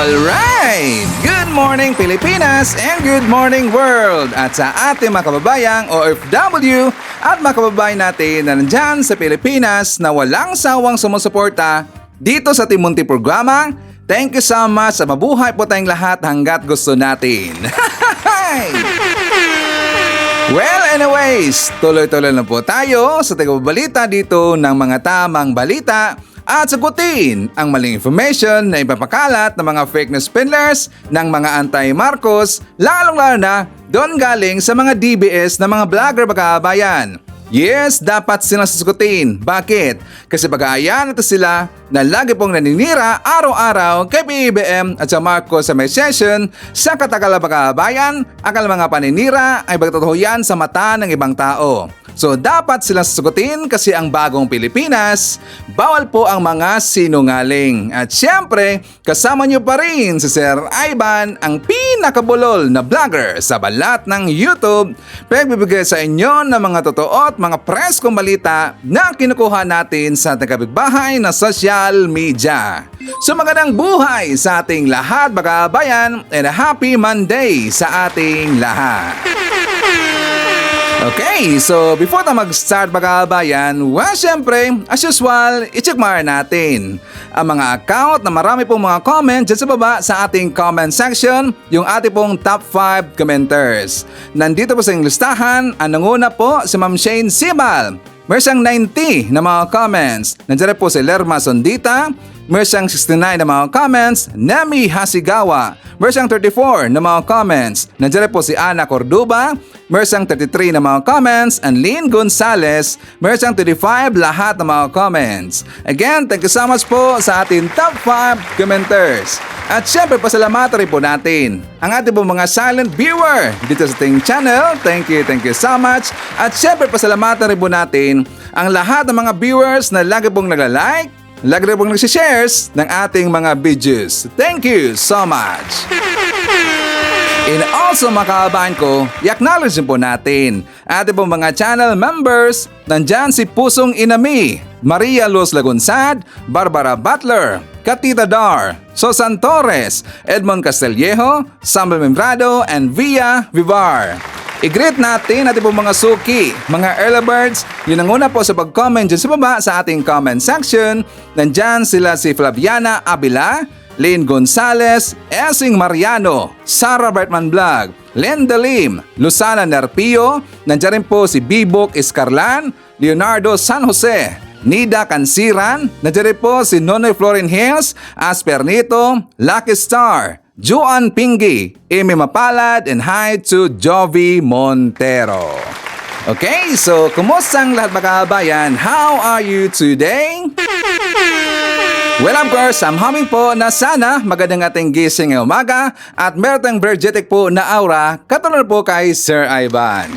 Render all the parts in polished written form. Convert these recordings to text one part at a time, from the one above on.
Alright! Good morning Pilipinas and good morning world! At sa ating mga kababayang OFW at mga kababayan natin na nandyan sa Pilipinas na walang sawang sumusuporta dito sa ating munting programa, thank you so much sa mabuhay po tayong lahat hanggat gusto natin. Well, anyways, tuloy-tuloy na po tayo sa tagababalita dito ng mga tamang balita at sagutin ang maling information na ipapakalat ng mga fake news peddlers ng mga anti-Marcos, lalong-lalo na doon galing sa mga DBS na mga vlogger magkabayan. Yes, dapat silang sasagutin. Bakit? Kasi pag-aayan ito sila na lagi pong naninira araw-araw kay PBBM at sa Marcos sa may session sa katagalan magkabayan, akala mga paninira ay bagtotoo yan sa mata ng ibang tao. So dapat silang sasagutin kasi ang bagong Pilipinas, bawal po ang mga sinungaling. At syempre, kasama nyo pa rin si Sir Ivan, ang pinakabulol na vlogger sa balat ng YouTube, pagbibigay sa inyo ng mga totoo at mga preskong balita na kinukuha natin sa tagabigbahay na social media. So magandang buhay sa ating lahat mga kabayan and a happy Monday sa ating lahat. Okay, so before tayo mag-start mga kabayan, well, syempre, as usual, i-check natin ang mga account na marami pong mga comment dyan sa baba sa ating comment section, yung ating pong top 5 commenters. Nandito po sa inyong listahan, ang nanguna po si Ma'am Shane Sibal. Meron siyang 90 na mga comments. Nandiyan po si Lerma Sondita. Meron siyang 69 na mga comments. Nemi Hasigawa. Meron siyang 34 na mga comments. Nandiyan po si Ana Corduba. Meron siyang 33 na mga comments. And Lynn Gonzalez. Meron siyang 35 lahat ng mga comments. Again, thank you so much po sa ating top 5 commenters. At syempre, pasalamatan rin po natin ang ating po mga silent viewer dito sa ating channel. Thank you so much. At syempre, pasalamatan rin po natin ang lahat ng mga viewers na lagi pong nagla-like, lagi rin pong nagsishares ng ating mga videos. Thank you so much. And also mga kababayan ko, i-acknowledge po natin ating pong mga channel members. Nandyan si Pusong Inami, Maria Luz Lagunsad, Barbara Butler, Katita Dar, Susan Torres, Edmond Castillejo, Samuel Membrado, and Via Vivar. I-greet natin po mga suki, mga early birds, yun ang una po sa pag-comment dyan sa baba sa ating comment section. Nandyan sila si Flaviana Abila, Lynn Gonzalez, Esing Mariano, Sarah Bertman Vlog, Len Dalim, Lucana Nerpio, nandyan rin po si Bibok Iscarlan, Leonardo San Jose, Nida Kansiran, nandiyan rin po si Nonoy Florin Hills, Aspernito, Lucky Star, Juan Pingi, Amy Mapalad, and hi to Jovi Montero. Okay, so kumustang lahat mga kabayan? How are you today? Well, of course, I'm hoping po na sana magandang ating gising ngayong umaga at meron tayong energetic po na aura katulad po kay Sir Ivan.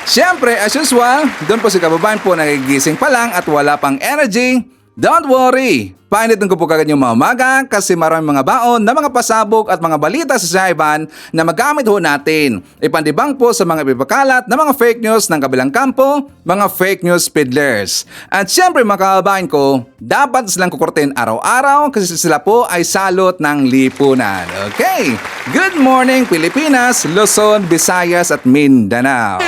Siyempre, as usual, doon po si kababayan po nagigising pa lang at wala pang energy. Don't worry! Painitin ko po kagad yung mga umaga kasi maraming mga baon na mga pasabog at mga balita sa Saiban na magamit ho natin. Ipandibang po sa mga ipapakalat na mga fake news ng kabilang kampo, mga fake news peddlers. At syempre mga kababayan ko, dapat silang kukurtin araw-araw kasi sila po ay salot ng lipunan. Okay, good morning Pilipinas, Luzon, Visayas at Mindanao.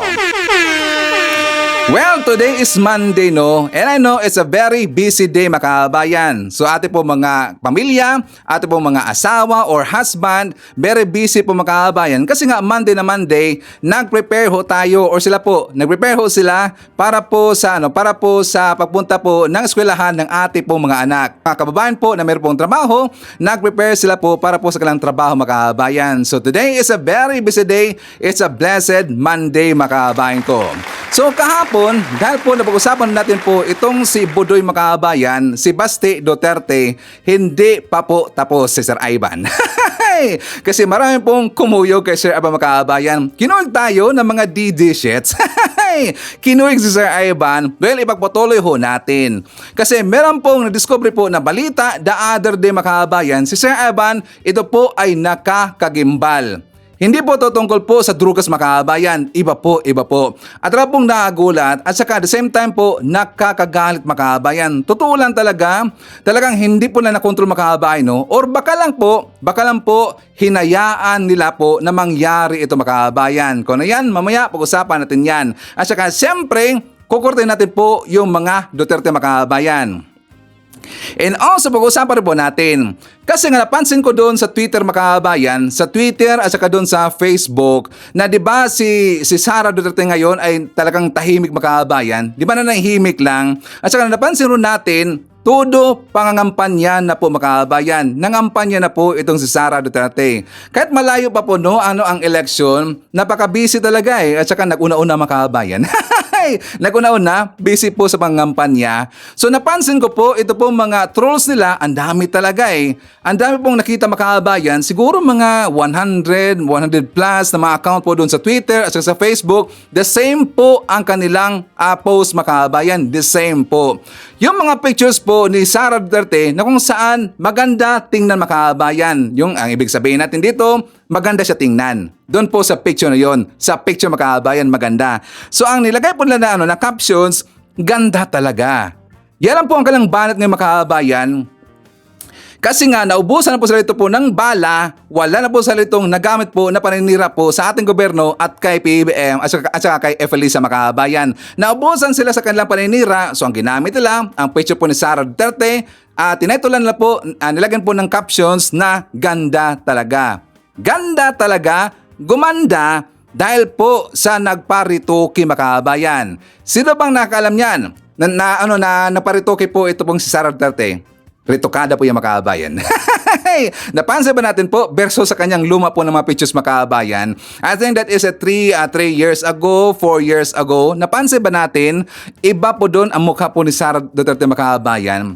Well, today is Monday, no? And I know it's a very busy day, mga kabayan. So, ating po mga pamilya, ating po mga asawa or husband, very busy po mga kabayan. Kasi nga, Monday na Monday, nag-prepare ho tayo or sila po, nag-prepare ho sila para po sa pagpunta po ng eskwelahan ng ating po mga anak. Mga kababayan po na meron pong trabaho, nag-prepare sila po para po sa kanilang trabaho, mga kabayan. So, today is a very busy day. It's a blessed Monday, mga kabayan ko. So kahapon, dahil po napag-usapan natin po itong si Budoy Makabayan, si Basti Duterte, hindi pa po tapos si Sir Ivan. Kasi marami pong kumuyog kay Sir Ivan Makabayan. Kinuwag tayo ng mga DD shits. Kinuwag si Sir Ivan. Well, ipagpatuloy ho natin. Kasi meron pong nadiscover po na balita the other day Makabayan, si Sir Ivan, ito po ay nakakagimbal. Hindi po to tungkol po sa drugas mga kabayan. Iba po, iba po. At tara pong nakagulat at saka at the same time po nakakagalit mga kabayan. Totoo lang talaga, talagang hindi po na nakontrol mga kabayan, no? Or baka lang po hinayaan nila po na mangyari ito mga kabayan. Kung ano yan, mamaya pag-usapan natin yan. At saka siyempre, kukurtin natin po yung mga Duterte mga kabayan. And also pag-usapan rin po natin, kasi nga napansin ko doon sa Twitter mga kabayan, sa Twitter at saka doon sa Facebook, na di ba si Sara Duterte ngayon ay talagang tahimik mga kabayan, di ba na nahihimik lang, at saka napansin rin natin, todo pangangampanya na po mga kabayan, nangampanya na po itong si Sara Duterte. Kahit malayo pa po ang election, napaka-busy talaga at saka nag-una-una mga kabayan. Nag-una-una, busy po sa pangampanya. So napansin ko po, ito po mga trolls nila, ang dami talaga Ang dami pong nakita mga kabayan, siguro mga 100 plus na mga account po doon sa Twitter at sa Facebook. The same po ang kanilang post mga kabayan, the same po. Yung mga pictures po ni Sara Duterte na kung saan maganda tingnan mga kabayan. Yung ang ibig sabihin natin dito, maganda siya tingnan. Doon po sa picture na yon, sa picture mga kabayan maganda. So ang nilagay po nila na captions, ganda talaga. Yan lang po ang kalang banat ng mga kabayan. Kasi nga naubusan na po sila ito po ng bala, wala na po sila itong nagamit po na paninira po sa ating gobyerno at kay PBBM at saka kay Efelisa mga kabayan. Naubusan sila sa kanilang paninira, so ang ginamit nila, ang picture po ni Sara Duterte, tinitulan nila po, nilagyan po ng captions na ganda talaga. Ganda talaga, gumanda dahil po sa nagparitoke mga kabayan. Sino bang nakakaalam niyan? Na naparitoke po ito pong si Sara Duterte? Ritokada po yung mga kabayan. Napansin ba natin po versus sa kanyang luma po ng mga pictures mga kabayan? I think that is 3 years ago, 4 years ago. Napansin ba natin iba po doon ang mukha po ni Sara Duterte mga kabayan?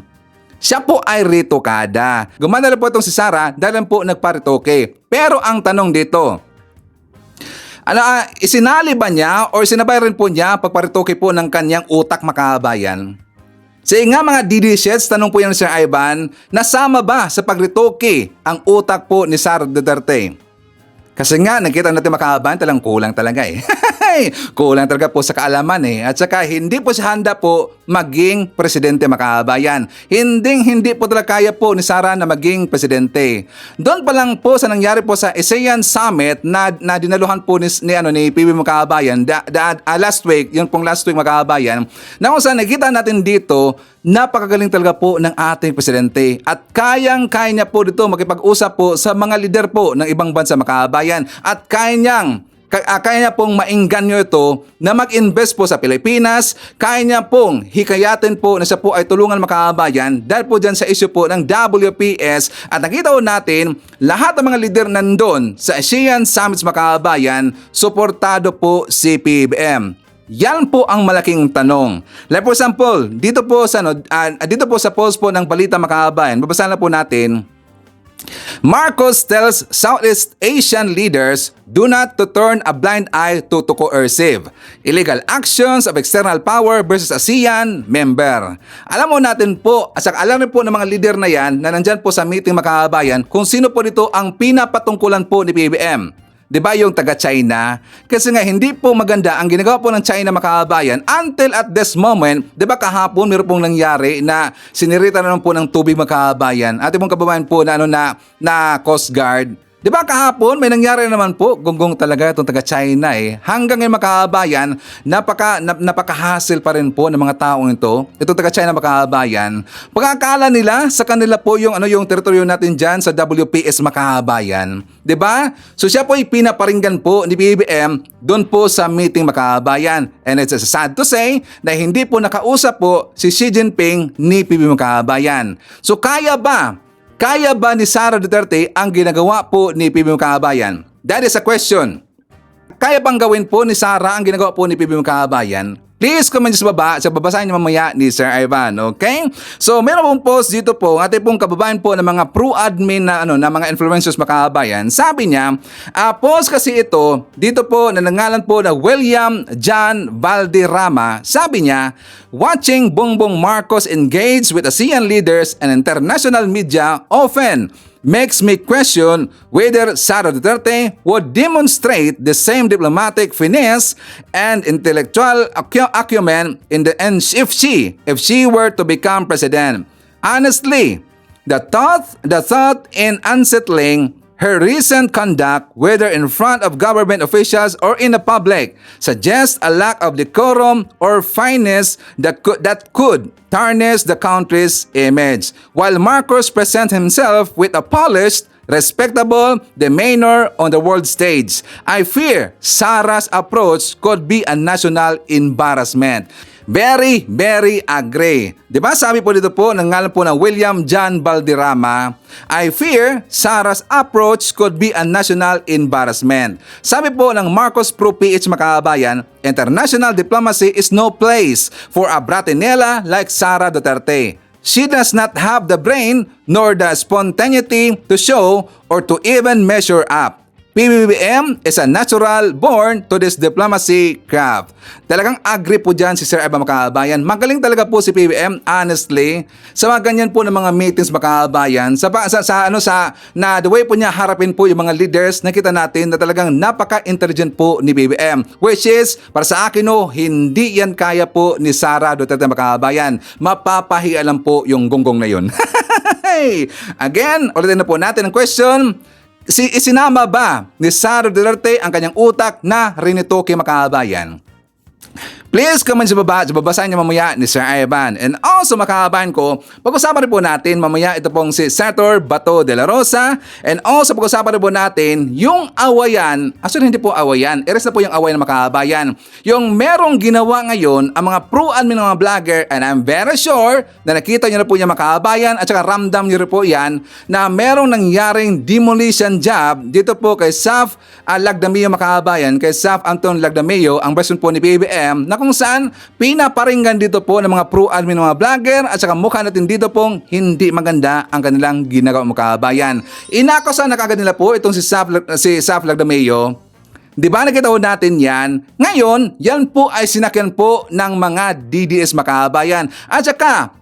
Siya po ay ritokada. Gumana po itong si Sara dahil po nagparitoke. Pero ang tanong dito, isinali ba niya o sinabay rin po niya pagparitoke po ng kanyang utak mga kabayan? Sa nga mga DD-sheds, tanong po yan Sir Ivan, nasama ba sa pagritoke ang utak po ni Sara Duterte? Kasi nga, nakita natin mga kabayan, talang kulang talaga Kulang talaga po sa kaalaman At saka hindi po siya handa po maging presidente mga kabayan. Hindi po talaga kaya po ni Sara na maging presidente. Doon pa lang po sa nangyari po sa ASEAN Summit na dinaluhan po ni PBBM mga kabayan last week, yun pong last week mga kabayan, na kung saan nakita natin dito, napakagaling talaga po ng ating presidente at kayang-kaya niya po dito makipag-usap po sa mga lider po ng ibang bansa mga kabayan at kaya niya pong maingganyo ito na mag-invest po sa Pilipinas, kaya niya pong hikayatin po na siya po ay tulungan mga kabayan dahil po dyan sa issue po ng WPS at nakita po natin lahat ng mga lider nandun sa ASEAN Summits mga kabayan, suportado po si PBBM. Yan po ang malaking tanong. Like for example, dito po sa post po ng balita mga kabayan, babasahin na po natin. Marcos tells Southeast Asian leaders do not to turn a blind eye to coercive illegal actions of external power versus ASEAN member. Alam mo natin po, at alam rin po ng mga leader na yan na nandyan po sa meeting mga kabayan kung sino po dito ang pinapatungkulan po ni PBBM. Diba yung taga-China? Kasi nga hindi po maganda ang ginagawa po ng China mga kabayan until at this moment, diba kahapon meron pong nangyari na sinirita na po ng tubig mga kabayan. Ating pong kababayan po na Coast Guard. Diba kahapon may nangyari naman po, gonggong talaga itong taga-China Hanggang ngayon mga kabayan, napaka-hassle pa rin po ng mga taong ito. Itong taga-China mga kabayan. Pagkakala nila sa kanila po yung teritoryo natin dyan sa WPS mga kabayan. Diba? So siya po ay pinaparinggan po ni BBM doon po sa meeting mga kabayan. And it's sad to say na hindi po nakausap po si Xi Jinping ni PBBM mga kabayan. So kaya ba ni Sara Duterte ang ginagawa po ni PBBM kabayan? That is a question. Kaya bang gawin po ni Sara ang ginagawa po ni PBBM kabayan? Please comment sa baba, sa babasahin niyo mamaya ni Sir Ivan, okay? So, meron pong post dito po, ating pong kababayan po ng mga pro-admin na mga influencers mga kababayan. Sabi niya, post kasi ito, dito po na nangalan po na William John Valderrama. Sabi niya, watching Bongbong Marcos engage with ASEAN leaders and international media often makes me question whether Sara Duterte would demonstrate the same diplomatic finesse and intellectual acumen if she were to become president. Honestly, the thought in unsettling her recent conduct, whether in front of government officials or in the public, suggests a lack of decorum or fineness that could tarnish the country's image. While Marcos presents himself with a polished, respectable demeanor on the world stage, I fear Sara's approach could be a national embarrassment. Very, very agree. Diba sabi po dito po, ng ngalan po ng William John Valderrama, I fear Sara's approach could be a national embarrassment. Sabi po ng Marcos Pro PH Makabayan, international diplomacy is no place for a bratinela like Sara Duterte. She does not have the brain nor the spontaneity to show or to even measure up. PBBM is a natural born to this diplomacy craft. Talagang agree po dyan si Sir Eva Makabayan. Magaling talaga po si PBBM, honestly. Sa mga ganyan po ng mga meetings Makabayan, na the way po niya harapin po yung mga leaders, nakita natin na talagang napaka-intelligent po ni PBBM. Which is, para sa akin hindi yan kaya po ni Sara Duterte Makabayan. Mapapahiya lang po yung gonggong na yun. Again, ulitin na po natin ang question. Isinama ba ni Sara Duterte ang kanyang utak na rinito kay Makabayan? Please comment sa baba, babasahin niyo mamaya ni Sir Ivan. And also Makabayan ko, pag-usapan rin po natin mamaya ito pong si Senator Bato de la Rosa. And also pag-usapan rin po natin yung awayan, actually hindi po awayan, eres na po yung awayan ng Makabayan. Yung merong ginawa ngayon ang mga pro-admin ng mga vlogger, and I'm very sure na nakita niyo na po yung Makabayan at saka ramdam niyo rin po yan na merong nangyaring demolition job dito po kay Saf Lagdamio Makabayan, kay Saf Anton Lagdamio, ang version po ni BBM na kung saan pinaparinggan dito po ng mga pro-admin ng mga vlogger at saka mukha natin dito pong hindi maganda ang kanilang ginagawa Makabayan. Inakusa na kagad nila po itong si Saf Lagdamio. Di ba nakita po natin yan? Ngayon, yan po ay sinakyan po ng mga DDS Makabayan. At saka,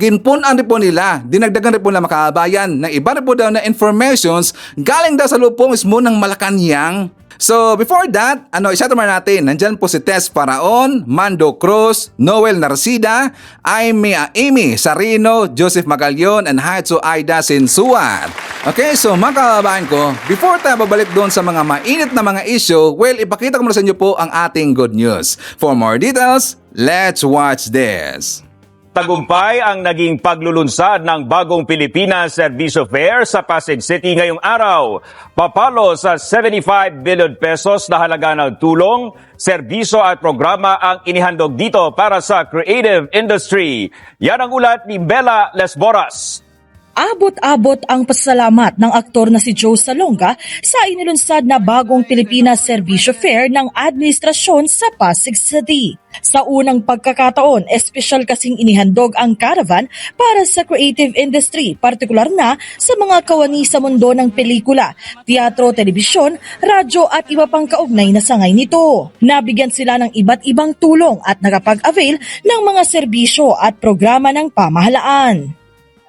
ginpunan rin po nila, dinagdagan rin po nila Makabayan ng iba rin po daw na informations galing daw sa loob po mismo ng Malacanang. So before that, isatumar natin, nandyan po si Tess Paraon, Mando Cruz, Noel Narcida, Amy Sarino, Joseph Magalyon, and Haitsu Aida Sinsuar. Okay, so mga kababayan ko, before tayo babalik doon sa mga mainit na mga issue, well, ipakita ko muna sa inyo po ang ating good news. For more details, let's watch this. Tagumpay ang naging paglulunsad ng bagong Pilipinas Servicio Fair sa Pasig City ngayong araw. Papalo sa 75 billion pesos na halaga ng tulong, serbisyo at programa ang inihandog dito para sa creative industry. Yan ang ulat ni Bella Lesboras. Abot-abot ang pasalamat ng aktor na si Joe Salonga sa inilunsad na bagong Pilipinas Servicio Fair ng administrasyon sa Pasig City. Sa unang pagkakataon, espesyal kasing inihandog ang caravan para sa creative industry, partikular na sa mga kawani sa mundo ng pelikula, teatro, telebisyon, radyo at iba pang kaugnay na sangay nito. Nabigyan sila ng iba't ibang tulong at nakapag-avail ng mga serbisyo at programa ng pamahalaan.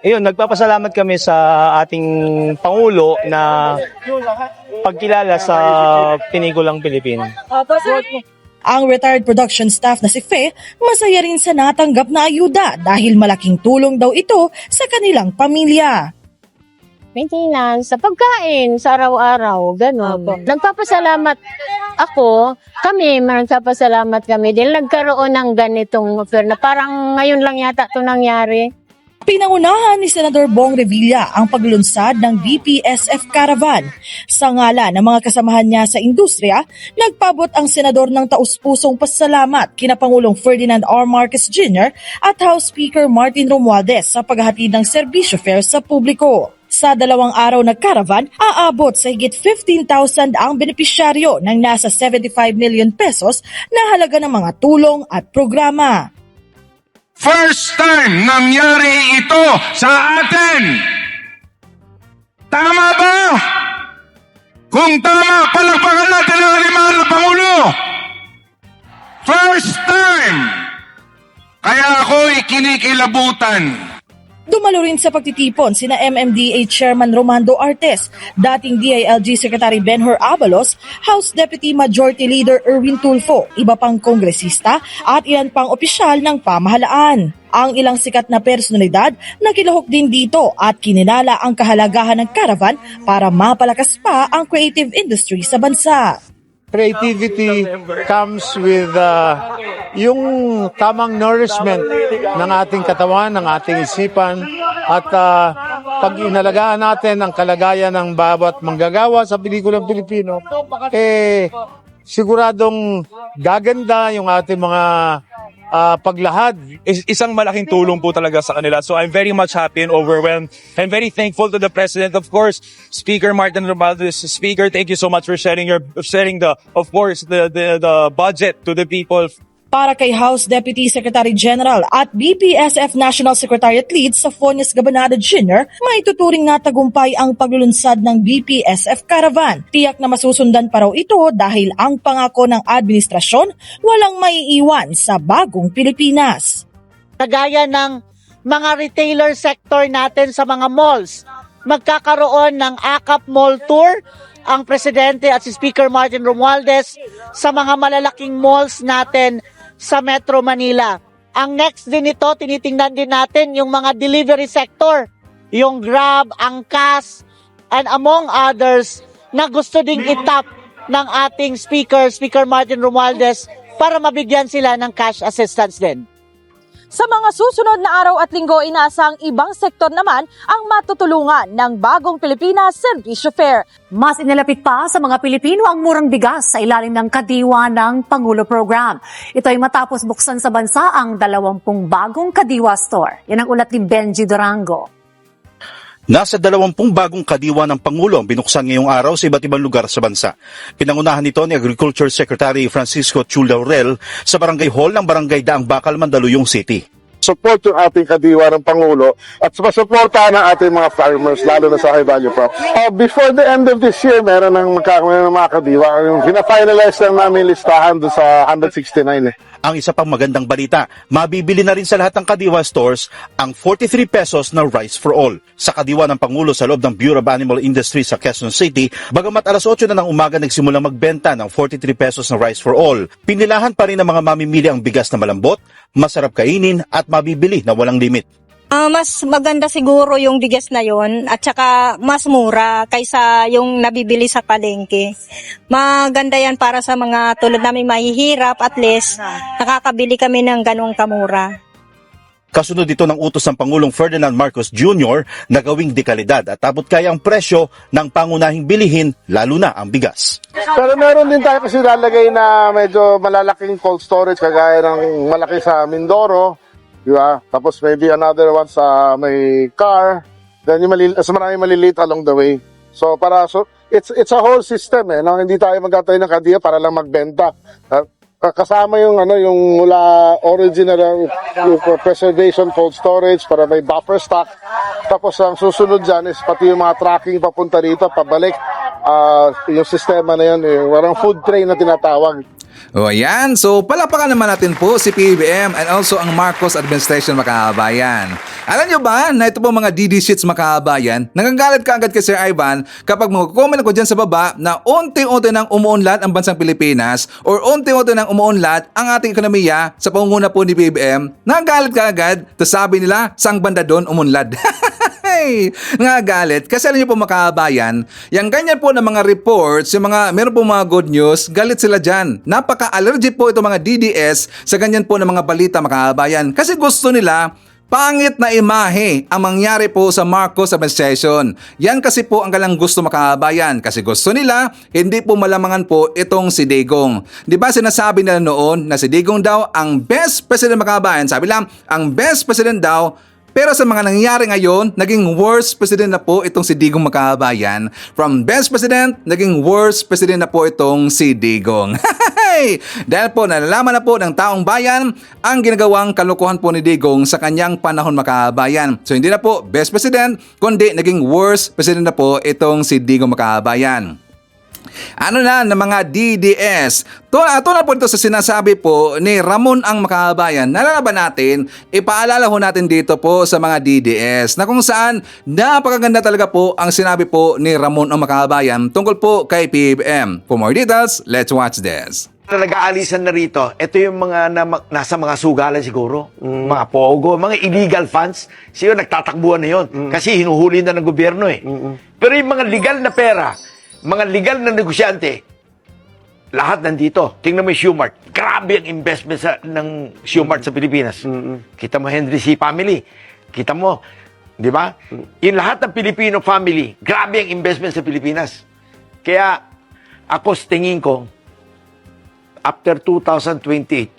Ayun, nagpapasalamat kami sa ating Pangulo na pagkilala sa Pinigulang Pilipino. Ang retired production staff na si Fe, masaya rin sa natanggap na ayuda dahil malaking tulong daw ito sa kanilang pamilya. Maintenance, sa pagkain, sa araw-araw, gano'n. Nagpapasalamat nagpapasalamat kami dahil nagkaroon ng ganitong affair na parang ngayon lang yata ito nangyari. Pinangunahan ni Senador Bong Revilla ang paglunsad ng BPSF Caravan. Sa ngala ng mga kasamahan niya sa industriya, nagpabot ang senador ng taus-pusong pasalamat kina Pangulong Ferdinand R. Marcos Jr. at House Speaker Martin Romualdez sa paghahatid ng serbisyo fair sa publiko. Sa 2 araw na caravan, aabot sa higit 15,000 ang benepisyaryo ng nasa 75 million pesos na halaga ng mga tulong at programa. First time nangyari ito sa atin. Tama ba? Kung tama, palakpakan natin ang alimahal na Pangulo. First time. Kaya ako'y kinikilabutan Dumalo rin sa pagtitipon sina MMDA Chairman Romando Artes, dating DILG Secretary Benhur Abalos, House Deputy Majority Leader Erwin Tulfo, iba pang kongresista at ilan pang opisyal ng pamahalaan. Ang ilang sikat na personalidad nakilahok din dito at kininala ang kahalagahan ng caravan para mapalakas pa ang creative industry sa bansa. Creativity comes with yung tamang nourishment ng ating katawan, ng ating isipan, at pag inalagaan natin ang kalagayan ng bawat manggagawa sa pelikulang Pilipino, siguradong gaganda yung ating mga paglahad. Isang malaking tulong po talaga sa kanila. So I'm very much happy and overwhelmed and very thankful to the President. Of course, Speaker Martin Romualdez, Speaker, thank you so much for sharing the budget to the people. Para kay House Deputy Secretary General at BPSF National Secretariat Lead sa Fonias Gabanada Jr., may tuturing na tagumpay ang paglulunsad ng BPSF Caravan. Tiyak na masusundan pa raw ito dahil ang pangako ng administrasyon walang maiiwan sa bagong Pilipinas. Kagaya ng mga retailer sector natin sa mga malls, magkakaroon ng AKAP Mall Tour ang Presidente at si Speaker Martin Romualdez sa mga malalaking malls natin sa Metro Manila. Ang next din ito, tinitingnan din natin yung mga delivery sector, yung Grab, ang Cash, and among others na gusto ding itap ng ating Speaker Martin Romualdez para mabigyan sila ng cash assistance din. Sa mga susunod na araw at linggo, inaasang ibang sektor naman ang matutulungan ng Bagong Pilipinas Servisyo Fair. Mas inilapit pa sa mga Pilipino ang murang bigas sa ilalim ng Kadiwa ng Pangulo Program. Ito ay matapos buksan sa bansa ang 20 bagong Kadiwa store. Yan ang ulat ni Benji Durango. Nasa 20 bagong kadiwa ng Pangulo ang binuksan ngayong araw sa iba't ibang lugar sa bansa. Pinangunahan nito ni Agriculture Secretary Francisco Chu Laurel sa Barangay Hall ng Barangay Daang Bakal, Mandaluyong City. Support yung ating kadiwa ng Pangulo at masuportahan ng ating mga farmers, lalo na sa high value crop. Before the end of this year, meron ng magkakaroon ng mga kadiwa. Yung pina-finalize lang namin listahan doon sa 169 Ang isa pang magandang balita, mabibili na rin sa lahat ng Kadiwa stores ang 43 pesos na Rice for All. Sa Kadiwa ng Pangulo sa loob ng Bureau of Animal Industry sa Quezon City, bagamat alas 8 na ng umaga nagsimulang magbenta ng 43 pesos na Rice for All, pinilahan pa rin ng mga mamimili ang bigas na malambot, masarap kainin at mabibili na walang limit. Mas maganda siguro yung bigas na yon at saka mas mura kaysa yung nabibili sa palengke. Maganda yan para sa mga tulad namin mahihirap, at least nakakabili kami ng ganong kamura. Kasunod ito ng utos ng Pangulong Ferdinand Marcos Jr. na gawing dekalidad at abot kaya ang presyo ng pangunahing bilihin, lalo na ang bigas. Pero meron din tayo kasi lalagay na medyo malalaking cold storage kagaya ng malaki sa Mindoro. Diba? Tapos maybe another one sa may car. Then yung maraming maliliit along the way. So it's a whole system no? Hindi tayo magkatayo ng kadiya para lang magbenta. Kasama yung yung mula original preservation cold storage para may buffer stock. Tapos ang susunod diyan is pati yung mga tracking papunta rito pabalik. Yung sistema na yun, parang food train na tinatawag. O ayan, so palapakan naman natin po si PBBM and also ang Marcos administration, makabayan. Alam nyo ba na ito po mga DD sheets, makabayan, nagagalit ka agad kay Sir Ivan kapag mag-comment ako dyan sa baba na unti-unti nang umuunlad ang bansang Pilipinas or unti-unti nang umuunlad ang ating ekonomiya sa pangunguna po ni PBBM, nagagalit ka agad, tapos sabi nila, sang banda doon umunlad. Nagagalit kasi alam niyo po makabayan, yung ganyan po ng mga reports, yung mga meron po mga good news, galit sila dyan. Napaka-allergic po itong mga DDS sa ganyan po ng mga balita, makabayan, kasi gusto nila pangit na imahe ang mangyari po sa Marcos administration. Yan kasi po ang galang gusto, makabayan, kasi gusto nila hindi po malamangan po itong si Digong. Di ba sinasabi nila noon na si Digong daw ang best president, makabayan? Sabi lang, ang best president daw. Pero sa mga nangyayari ngayon, naging worst president na po itong si Digong, makabayan. From best president, naging worst president na po itong si Digong. Dahil po nalalaman na po ng taong bayan ang ginagawang kalokohan po ni Digong sa kanyang panahon, makabayan. So hindi na po best president, kundi naging worst president na po itong si Digong, makabayan. Ano na ng mga DDS? Tulad po ito sa sinasabi po ni Ramon ang makabayan. Nalalaban natin, ipaalala ho natin dito po sa mga DDS na kung saan napakaganda talaga po ang sinabi po ni Ramon ang makabayan tungkol po kay PBBM. For more details, let's watch this. Na nag-aalisan na rito, ito yung mga nasa mga sugalan siguro, mga pogo, mga illegal funds, siguro nagtatakbuhan na yun. Kasi hinuhuli na ng gobyerno eh. Pero yung mga legal na pera, mga legal na negosyante, lahat nandito. Tingnan mo yung Shoemart. Grabe ang investment ng Shoemart sa Pilipinas. Kita mo Henry C. family. Kita mo, di ba? Yung lahat ng Filipino family, grabe ang investment sa Pilipinas. Kaya ako tingin ko, after 2028,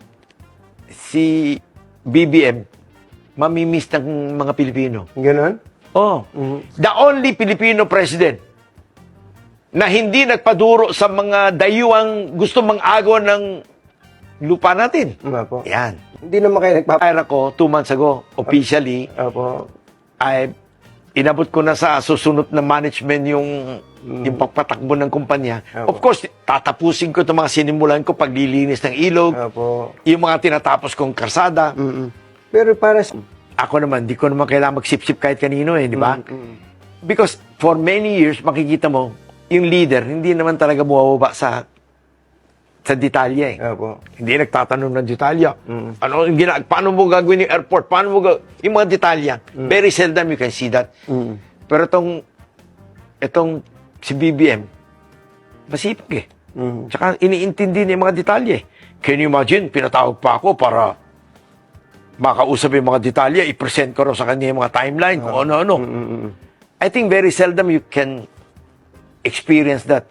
si BBM, mamimiss ng mga Pilipino. Ganon? Oh. The only Filipino president na hindi nagpaduro sa mga dayuang gusto mang-agaw ng lupa natin. Opo. Yan. Hindi naman kayo Hire ako 2 months ago, officially, Opo. ay inabot ko na sa susunod na management yung pagpatakbo ng kumpanya. Of course, tatapusin ko itong mga sinimulan ko, paglilinis ng ilog, yung mga tinatapos kong karsada. Pero para ako naman, di ko naman kailangan magsip-sip kahit kanino eh, di ba? Because for many years, makikita mo, yung leader, hindi naman talaga bumababa sa detalye. Hindi nagtatanong ng detalye. Ano yung paano mo gagawin yung airport? Paano mo yung mga detalye? Very seldom you can see that. Pero itong si BBM, masipag eh. Tsaka iniintindi niya yung mga detalye. Can you imagine, pinatawag pa ako para makausap yung mga detalye, i-present ko raw sa kanya yung mga timeline, kung ano-ano. I think very seldom you can experience that.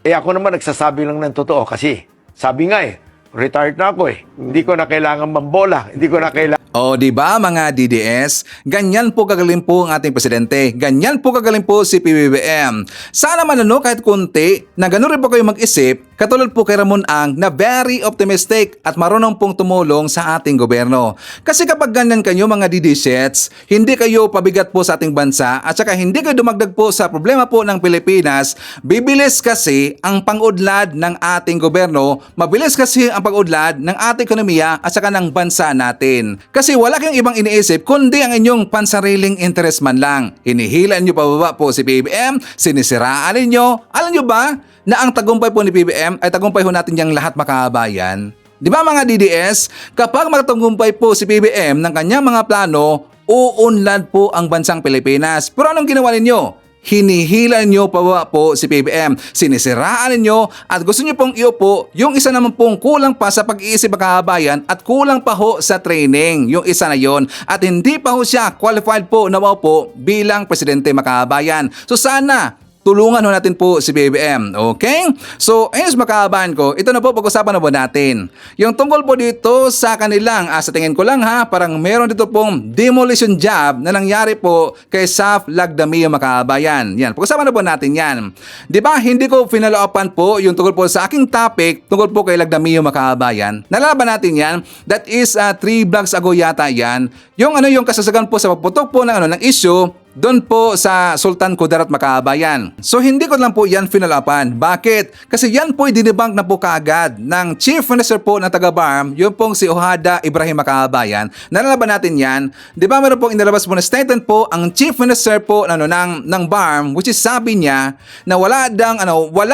Eh ako naman nagsasabi lang ng totoo kasi sabi nga eh, retired na ako eh. Hindi ko na kailangan mambola. Hindi ko na kailangan. O di ba mga DDS, ganyan po kagaling po ang ating presidente. Ganyan po kagaling po si PBBM. Sana man kahit konti na gano'n rin po kayo mag-isip, katulad po kay Ramon Ang na very optimistic at marunong pong tumulong sa ating gobyerno. Kasi kapag ganyan kayo mga DDSets, hindi kayo pabigat po sa ating bansa at saka hindi kayo dumagdag po sa problema po ng Pilipinas, bibilis kasi ang pang-udlad ng ating gobyerno, mabilis kasi ang pag-udlad ng ating ekonomiya at saka ng bansa natin. Kasi wala kayong ibang iniisip kundi ang inyong pansariling interest man lang. Hinihilan nyo pababa po si PBBM, sinisiraan ninyo. Alam nyo ba na ang tagumpay po ni PBBM ay tagumpay ho natin yung lahat makabayan? Di ba mga DDS, kapag magtagumpay po si PBBM ng kanyang mga plano, uunlad po ang bansang Pilipinas. Pero anong ginawa ninyo? Hinihilan nyo pababa po si PBBM, sinisiraan ninyo at gusto nyo pong iupo yung isa naman pong kulang pa sa pag-iisip makabayan at kulang pa ho sa training, yung isa na yon at hindi pa ho siya qualified po na maupo bilang presidente makabayan. So sana tulungan ho natin po si BBM, okay? So, ayun sa makabayan ko, ito na po pag-usapan na po natin. Yung tungkol po dito sa kanilang, sa tingin ko lang parang meron dito pong demolition job na nangyari po kay Saf Lagdamio makabayan. Yan, pag-usapan na po natin yan. Di ba, hindi ko finalo-upan po yung tungkol po sa aking topic, tungkol po kay Lagdamio makabayan. Nalalaban natin yan, that is 3 vlogs ago yata yan. Yung kasasagan po sa pagputok po ng issue, doon po sa Sultan Kudarat Makabayan. So hindi ko lang po yan finalapan. Bakit? Kasi yan po dinibunk na po kaagad ng Chief Minister po ng taga-BARM, yung pong si Ohada Ibrahim Makabayan. Nalalaban natin yan. Di ba meron pong inilabas po na statement po ang Chief Minister po ng BARM, which is sabi niya na wala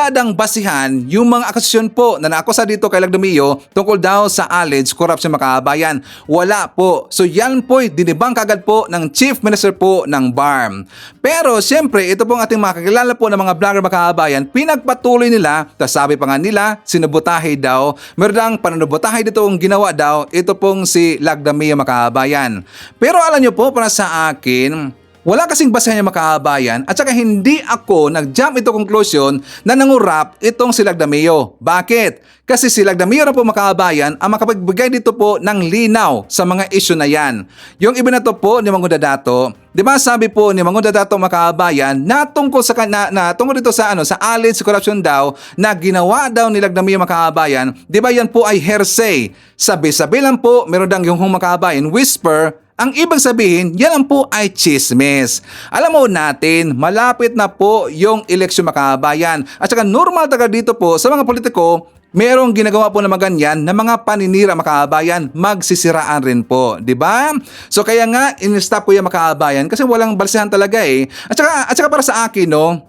dang basihan yung mga akusasyon po na naakusa dito kay Lagdamio tungkol daw sa alleged corruption Makabayan. Wala po. So yan po dinibunk kaagad po ng Chief Minister po ng BARM. Pero siyempre, ito pong ating makakilala po ng mga vlogger makabayan, pinagpatuloy nila, tapos sabi pa nga nila, sinubutahe daw, meron lang pananubutahe dito ang ginawa daw, ito pong si Lagdamio makabayan. Pero alam nyo po, para sa akin, wala kasing basehan yung makabayan at saka hindi ako nag-jump ito conclusion na nangurap itong si Lagdamio. Bakit? Kasi si Lagdamio na po makabayan ang makapagbigay dito po ng linaw sa mga issue na yan. Yung ibinato po ni Mangundo Dato, di ba sabi po ni Mangundo Dato makabayan na tungkol dito sa alleged corruption daw na ginawa daw ni Lagdamio makabayan, di ba yan po ay hearsay. Sabi-sabi lang po, meron dang yung makabayan whisper Ang ibig sabihin, yan po ay chismis. Alam mo natin, malapit na po yung eleksyon mga kabayan. At saka normal taga dito po sa mga politiko, merong ginagawa po na maganyan na mga paninira mga kabayan, magsisiraan rin po, di ba? So kaya nga, in-stop po yung mga kabayan kasi walang balsehan talaga eh. At saka para sa akin, no,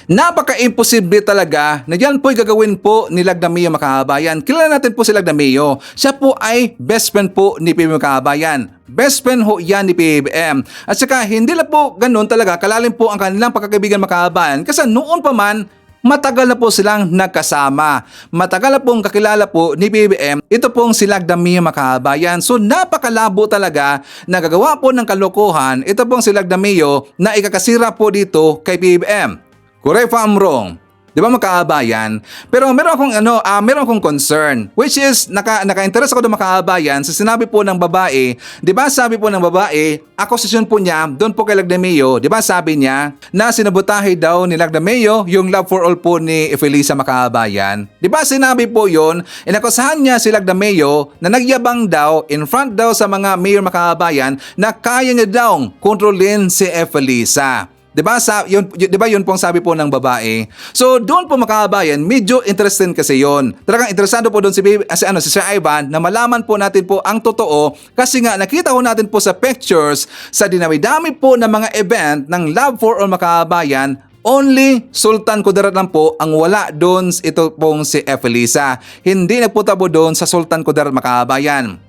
napaka-imposible talaga na yan po'y gagawin po ni Lagdamio makahabayan. Kilala natin po si Lagdamio. Siya po ay best friend po ni PBBM makahabayan. Best friend ho yan ni PBBM. At saka hindi lang po ganun talaga kalalim po ang kanilang pagkakaibigan makahabayan kasi noon pa man matagal na po silang nagkasama. Matagal na pong kakilala po ni PBBM. Ito pong si Lagdamio makahabayan. So napakalabo talaga na gagawa po ng kalokohan. Ito pong si Lagdamio na ikakasira po dito kay PBBM. Correct if I'm wrong. Di ba makaabayan? Pero meron akong concern, which is naka-interest ako doon makaabayan sa sinabi po ng babae. Di ba sabi po ng babae, akusasyon po niya doon po kay Lagdamio. Di ba sabi niya na sinabotahe daw ni Lagdamio yung love for all po ni Felisa makaabayan. Di ba sinabi po yun, inakusahan niya si Lagdamio na nagyabang daw in front daw sa mga mayor makaabayan na kaya niya daw kontrolin si Felisa. Diba yun pong sabi po ng babae. So doon po makabayan, medyo interesting kasi yon. Talagang interesado po doon si Sir Ivan na malaman po natin po ang totoo kasi nga nakita ko natin po sa pictures sa dinami-dami po ng mga event ng Love for All makabayan. Only Sultan Kudarat lang po ang wala doon ito pong si Felisa. Hindi nagpunta po doon sa Sultan Kudarat makabayan.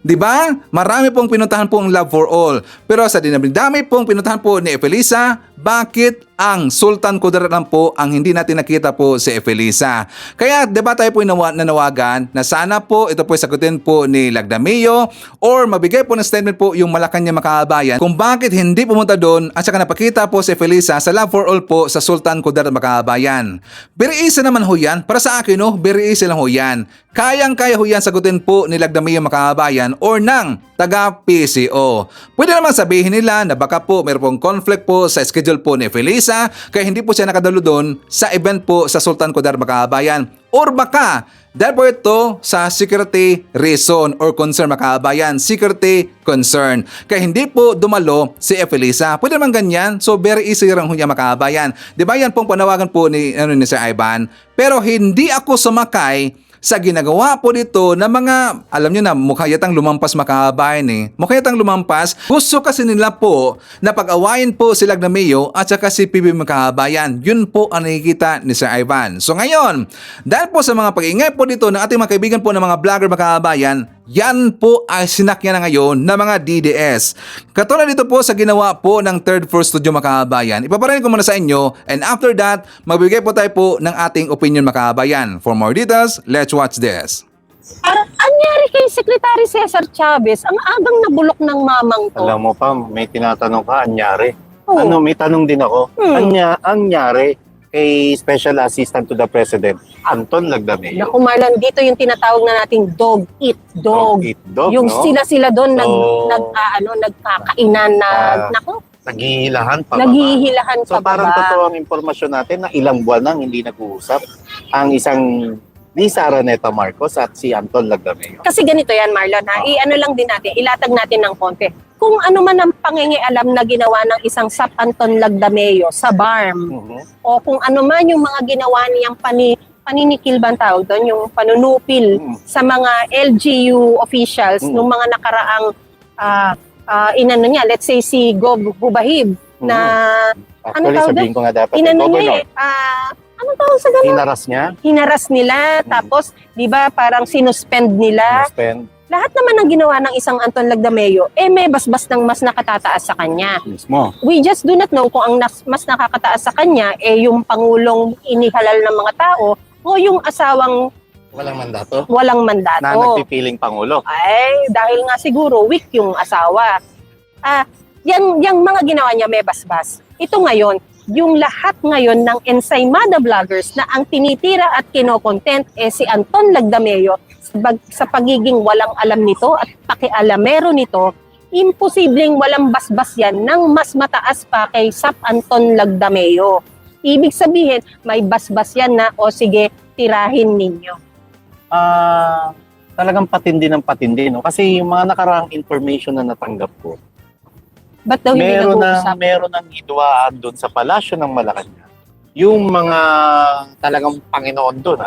Diba? Marami pong pinuntahan po ang Love for All. Pero sa dinami pong pinuntahan po ni Felisa, bakit ang Sultan Kudarat lang po ang hindi natin nakita po si Felisa? Kaya diba tayo po nanawagan na sana po ito po sagutin po ni Lagdamio or mabigay po ng statement po yung Malacanang makabayan kung bakit hindi pumunta doon at saka napakita po si Felisa sa Love for All po sa Sultan Kudarat makabayan. Very easy naman ho yan. Para sa akin, no, very easy lang ho yan. Kayang-kaya ho yan sagutin po ni Lagdamio makabayan or ng taga-PCO. Pwede naman sabihin nila na baka po mayroon pong conflict po sa schedule po ni Felisa kaya hindi po siya nakadalo doon sa event po sa Sultan Kudarat makabayan. Or baka dahil po ito sa security reason or concern makabayan, security concern. Kaya hindi po dumalo si Felisa. Pwede naman ganyan. So very easy lang niya makabayan. Di ba yan pong panawagan po ni Sir Ivan? Pero hindi ako sumakay sa ginagawa po dito na mga, alam nyo na, mukha yatang lumampas makabayan eh. Mukha yatang lumampas. Gusto kasi nila po na pag-awayin po si Lagdamio at saka si PBBM makabayan. Yun po ang nakikita ni Sir Ivan. So ngayon, dahil po sa mga pag-ingay po dito ng ating mga kaibigan po ng mga vlogger makabayan, yan po ay sinakyan na ngayon ng mga DDS. Katulad dito po sa ginawa po ng Third Floor Studio makabayan. Ipaparanin ko muna sa inyo and after that, magbigay po tayo po ng ating opinion makabayan. For more details, let's watch this. Anyari kay Secretary Cesar Chavez, ang agang nabulok ng mamang to. Alam mo pa, may tinatanong ka, anyari. Oo. May tanong din ako. Anyari kay Special Assistant to the President, Anton Lagdamio. Naku Marlon, dito yung tinatawag na nating dog eat dog. Dog eat dog, Yung no? sila doon So, nagkakainan na, naku, naghihilahan pa naghihilahan So pa parang baba. totoo ang impormasyon natin na ilang buwan nang hindi nag-uusap ang isang Lisa Araneta Marcos at si Anton Lagdamio. Kasi ganito yan Marlon ha, i-ano lang din natin, ilatag natin ng konti. Kung ano man ang pangingialam na ginawa ng isang Sap Anton Lagdamio sa BARM, o kung ano man yung mga ginawa niyang paninikil ba ang tawag doon, yung panunupil sa mga LGU officials nung mga nakaraang inano niya, let's say si Gov Hubahib na ano Actually, tawag sabihin ko nga dapat, inano niya Governor. ano tawag sa ganun? Hinaras niya? Hinaras nila, tapos di ba parang sinuspend nila. Lahat naman ng ginawa ng isang Anton Lagdamio, may basbas ng mas nakatataas sa kanya. Mismo. We just do not know kung ang mas nakakataas sa kanya yung pangulong inihalal ng mga tao o yung asawang Walang mandato? walang mandato. Na nagpipiling Pangulo. Ay, dahil nga siguro weak yung asawa. Yung mga ginawa niya may basbas. Ito ngayon, yung lahat ngayon ng Ensaymada vloggers na ang tinitira at kinokontent si Anton Lagdamio sa pagiging walang alam nito at pakialamero nito, imposibleng walang basbas yan ng mas mataas pa kay Sap Anton Lagdamio. Ibig sabihin, may basbas yan na, o sige, tirahin ninyo. talagang patindi ng patindi, no? Kasi yung mga nakaraang information na natanggap ko, Ba't daw hindi nag-uusap? meron ng hidwaan doon sa palasyo ng Malacanang. Yung mga talagang Panginoon doon,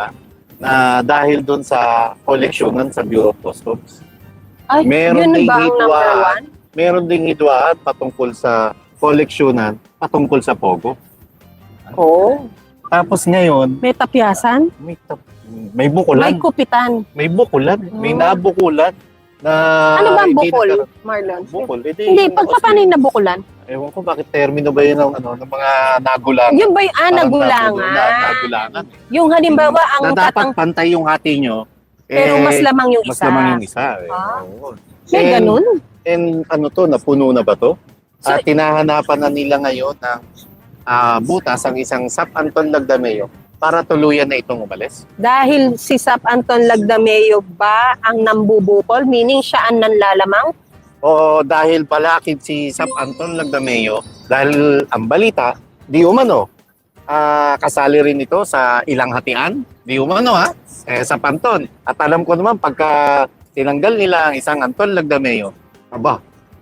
na dahil doon sa koleksyonan sa Bureau of Customs. Ay, Meron yun ding ba ang number hidwaan. one? Meron ding hidwaan patungkol sa koleksyonan, patungkol sa Pogo. Oo. Tapos ngayon, May tapyasan? may bukulan. May kupitan. May bukulan. May nabukulan. Na Ano ba ang hindi bukol, nagkaroon- Marlon? Bukol. Hindi, paano yung nabukulan? Ewan ko bakit termino ba yun ng mga nagulangan. Yung ba yung Parang nagulangan? Nagulangan. Yung halimbawa, ang Na dapat tatang... pantay yung hati nyo. Pero mas lamang yung Mas isa. lamang yung isa. Oo. May ganun? And ano to, napuno na ba to? At tinahanapan na nila ngayon ng butas ang isang Sap Anton Lagdameo para tuluyan na itong umalis. Dahil si Sap Anton Lagdameo ba ang nambubukol? Meaning siya ang nanlalamang? O dahil balakid si Sap Anton Lagdameo, dahil ang balita, di umano, kasali rin ito sa ilang hatian, di umano Sap Anton. At alam ko naman, pagka tinanggal nila ang isang Anton Lagdameo,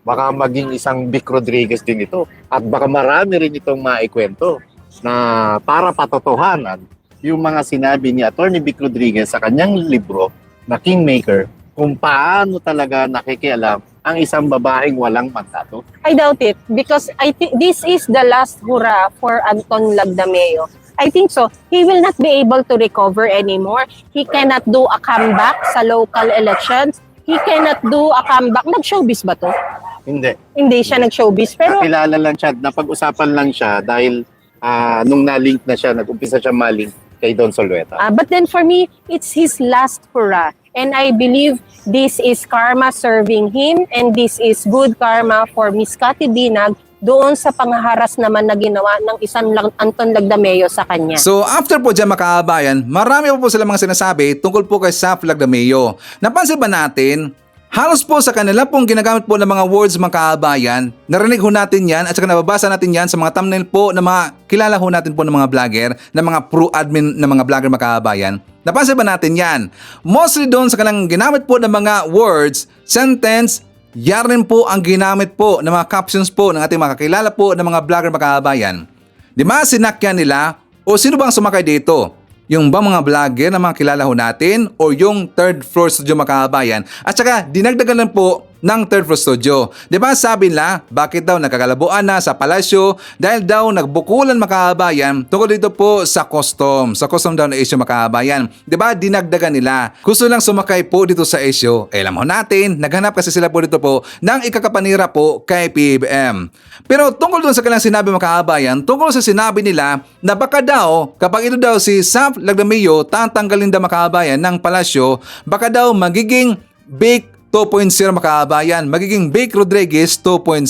baka maging isang Vic Rodriguez din ito. At baka marami rin itong maikwento na para patotohanan yung mga sinabi ni Atty. Vic Rodriguez sa kanyang libro na Kingmaker, kung paano talaga nakikialam ang isang babaeng walang mandato. I doubt it because I think this is the last hurrah for Anton Lagdameo. I think so. He will not be able to recover anymore. He cannot do a comeback sa local elections. He cannot do a comeback. Nag-showbiz ba to? Hindi. Hindi siya nag-showbiz. Pero Nakilala lang siya, napag-usapan lang siya dahil nung na-link na siya, nag-umpisa siya malink kay Don Solueta. but then for me, it's his last hurrah. And I believe this is karma serving him and this is good karma for Miss Cathy Binag doon sa pangharas naman na ginawa ng isang Anton Lagdameo sa kanya. So after po dyan makaabayan, marami po sila mga sinasabi tungkol po kay Sap Lagdameo. Napansin ba natin, halos po sa kanila pong ginagamit po ng mga words mga kaabayan, narinig ho natin yan at saka nababasa natin yan sa mga thumbnail po ng mga kilala ho natin po ng mga vlogger, ng mga pro-admin ng mga vlogger mga kaabayan. Napansin ba natin yan? Mostly doon sa kanilang ginamit po ng mga words, sentence, yan rin po ang ginamit po ng mga captions po ng ating mga kakilala po ng mga vlogger mga kaabayan. Di ba sinakyan nila o sino bang sumakay dito? Yung ba mga vlogger na mga kilala ho natin o yung third floor studio mga kaabayan? At saka dinagdagan lang po ng third floor studio. Di ba sabi nila, bakit daw nagkakalabuan na sa palasyo dahil daw nagbukulan mga kaabayan tungkol dito po sa custom. Sa custom daw na issue mga kaabayan. Di ba dinagdagan nila. Gusto lang sumakay po dito sa issue. Alam mo natin, naghanap kasi sila po dito po ng ikakapanira po kay PBBM. Pero tungkol doon sa kanilang sinabi mga kaabayan, tungkol sa sinabi nila na baka daw kapag ito daw si Sap Lagdameo tatanggalin daw mga kaabayan ng palasyo, baka daw magiging big 2.0 mga kaabayan, magiging Vic Rodriguez 2.0.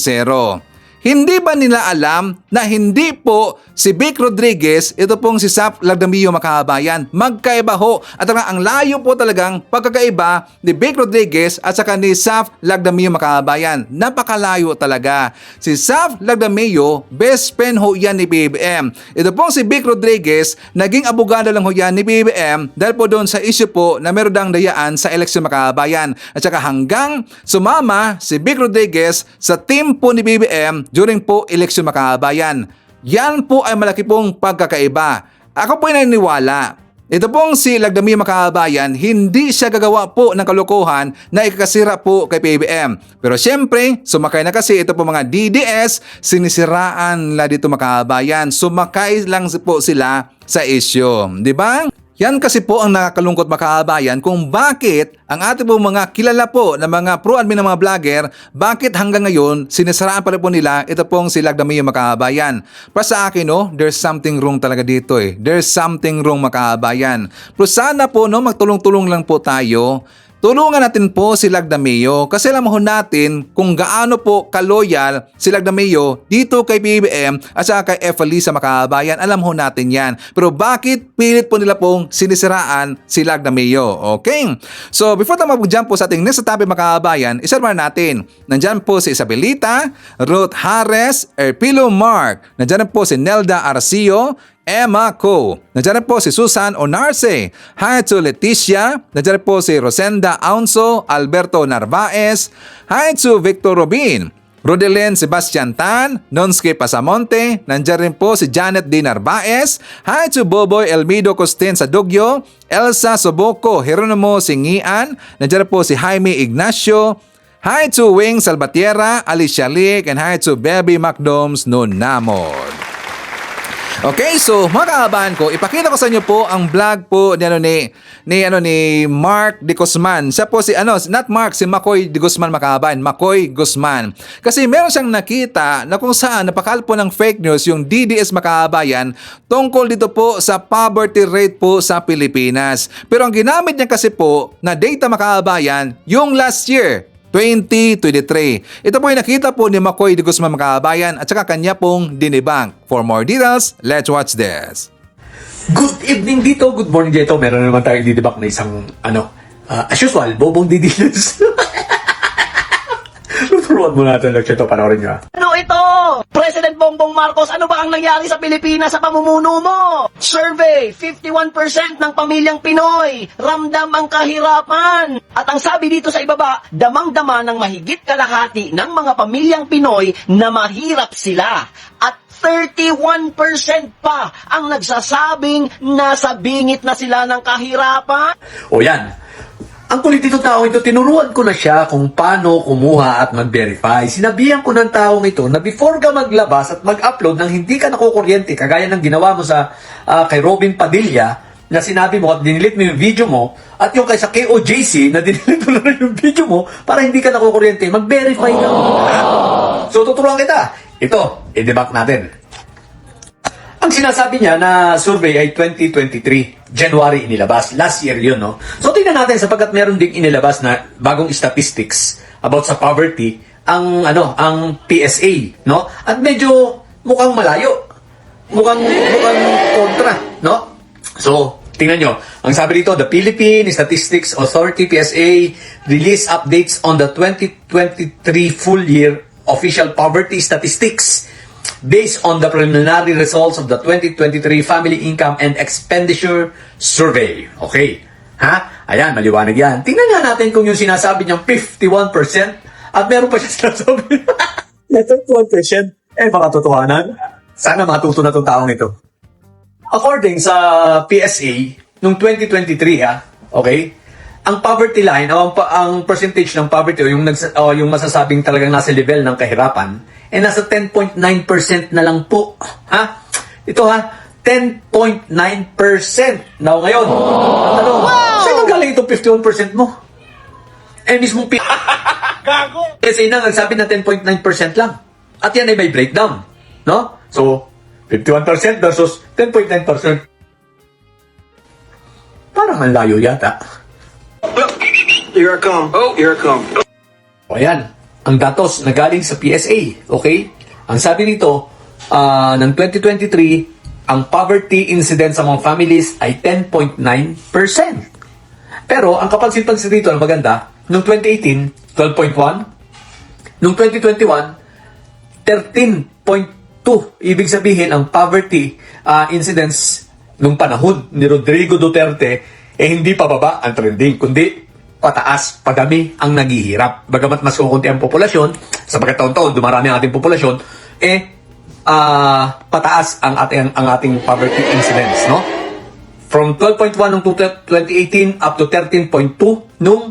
Hindi ba nila alam na hindi po si Vic Rodriguez, ito pong si Sap Lagdameo mga kaabayan, magkaiba ho at ang layo po talagang pagkakaiba ni Vic Rodriguez at saka ni Sap Lagdameo mga kaabayan. Napakalayo talaga. Si Sap Lagdameo, best friend ho yan ni BBM. Ito pong si Vic Rodriguez, naging abogado lang ho yan ni BBM dahil po doon sa issue po na meron dang dayaan sa eleksyon mga kaabayan. At saka hanggang sumama si Vic Rodriguez sa team po ni BBM during po eleksyon mga kaabayan. Yan po ay malaki pong pagkakaiba. Ako po ay naniniwala. Ito pong si Lagdameo mga kaabayan, hindi siya gagawa po ng kalokohan na ikakasira po kay PBBM. Pero syempre, sumakay na kasi ito po mga DDS, sinisiraan nila dito mga kaabayan. Sumakay lang po sila sa issue. Di ba? Yan kasi po ang nakakalungkot mga kaabayan kung bakit ang ating po mga kilala po na mga pro-admin ng mga vlogger, bakit hanggang ngayon sinisaraan pa rin po nila ito pong si Lagdameo mga kaabayan. Para sa akin there's something wrong talaga dito There's something wrong mga kaabayan. Pero sana po magtulong-tulong lang po tayo. Tulungan natin po si Lagdameo kasi alam ho natin kung gaano po kaloyal si Lagdameo dito kay PBBM at saka kay F.A. sa makaabayan. Alam ho natin yan. Pero bakit pilit po nila pong sinisiraan si Lagdameo? Okay? So before tayo mag-jump po sa ating next topic makaabayan, isarman natin. Nandyan po si Isabelita, Ruth Harris, Erpilo Mark. Nandyan po si Nelda Arcio, Emma Co. Nandiyan rin po si Susan Onarce. Hi to Leticia. Nandiyan rin po si Rosenda Aunso, Alberto Narvaez. Hi to Victor Robin. Rodelyn Sebastian Tan, Nonske Pasamonte, nandiyan rin po si Janet D. Narvaez. Hi to Boboy Elmido Costin sa Dugyo, Elsa Soboco, Jeronimo Singian, nandiyan rin po si Jaime Ignacio. Hi to Wing Salvatierra, Alicia Lick, and hi to Baby McDoms Nunamod. Okay, so mga kaabahan ko, ipakita ko sa inyo po ang vlog po ni Mark De Guzman. Siya po si not Mark, si Makoy De Guzman, mga kaabahan, Makoy Guzman. Kasi meron siyang nakita na kung saan napakalpo ng fake news yung DDS, mga kaabayan, tungkol dito po sa poverty rate po sa Pilipinas. Pero ang ginamit niya kasi po na data, mga kaabayan, yung last year 2023. Ito po yung nakita po ni Makoy De Guzman, mga kaabayan, at saka kanya pong dinibang. For more details, let's watch this. Good evening dito, good morning dito. Meron naman tayo didibak na isang, as usual, bobong didilos. Tuturuan mo natin lang ito, panoorin nyo. Ano ito? President Bongbong Marcos, ano ba ang nangyari sa Pilipinas sa pamumuno mo? Survey, 51% ng pamilyang Pinoy, ramdam ang kahirapan. At ang sabi dito sa ibaba, damang-dama ng mahigit kalahati ng mga pamilyang Pinoy na mahirap sila. At 31% pa ang nagsasabing nasa bingit na sila ng kahirapan. O yan. Ang kulit itong tao ito, tinuruan ko na siya kung paano kumuha at mag-verify. Sinabihan ko ng taong ito na before ka maglabas at mag-upload nang hindi ka nakukuryente, kagaya ng ginawa mo sa kay Robin Padilla, na sinabi mo at dinilit mo yung video mo, at yung kay sa KOJC na dinilit mo na yung video mo para hindi ka nakukuryente, mag-verify ka muna. So tuturuan kita. Ito, i-debunk natin. Ang sinasabi niya na survey ay 2023, January inilabas. Last year yun, no? So tingnan natin sapagkat meron ding inilabas na bagong statistics about sa poverty, ang PSA, no? At medyo mukhang malayo. Mukhang kontra, no? So, tingnan nyo. Ang sabi dito, the Philippine Statistics Authority, PSA, release updates on the 2023 full year official poverty statistics based on the preliminary results of the 2023 Family Income and Expenditure Survey. Okay. Ha? Ayan, maliwanag yan. Tingnan nga natin kung yung sinasabi niyang 51% at meron pa siya sinasabi na 31%. Baka totohanan. Sana matuto na itong taong ito. According sa PSA, noong 2023, okay, ang poverty line, ang percentage ng poverty o yung masasabing talagang nasa level ng kahirapan, nasa 10.9% na lang po. Ha? Ito 10.9%. Now ngayon, ang tanong, saan galing itong 51% mo? Mismo PSA na nagsabi na 10.9% lang. At yan ay may breakdown. No? So, 51% versus 10.9%. Parang ang layo yata. Here I come. Oh, here I come. O ayan, ang datos na galing sa PSA. Okay? Ang sabi nito, ng 2023, ang poverty incidence sa mga families ay 10.9%. Pero ang kapansin-pansin dito, ang maganda, noong 2018, 12.1. Noong 2021, 13.2. Ibig sabihin, ang poverty incidence nung panahon ni Rodrigo Duterte, hindi pababa ang trending, kundi pataas, padami ang naghihirap. Bagamat mas kukunti ang populasyon, sa pagkataon-taon, dumarami ang ating populasyon, pataas ang ating poverty incidence, no? From 12.1 noong 2018 up to 13.2 noong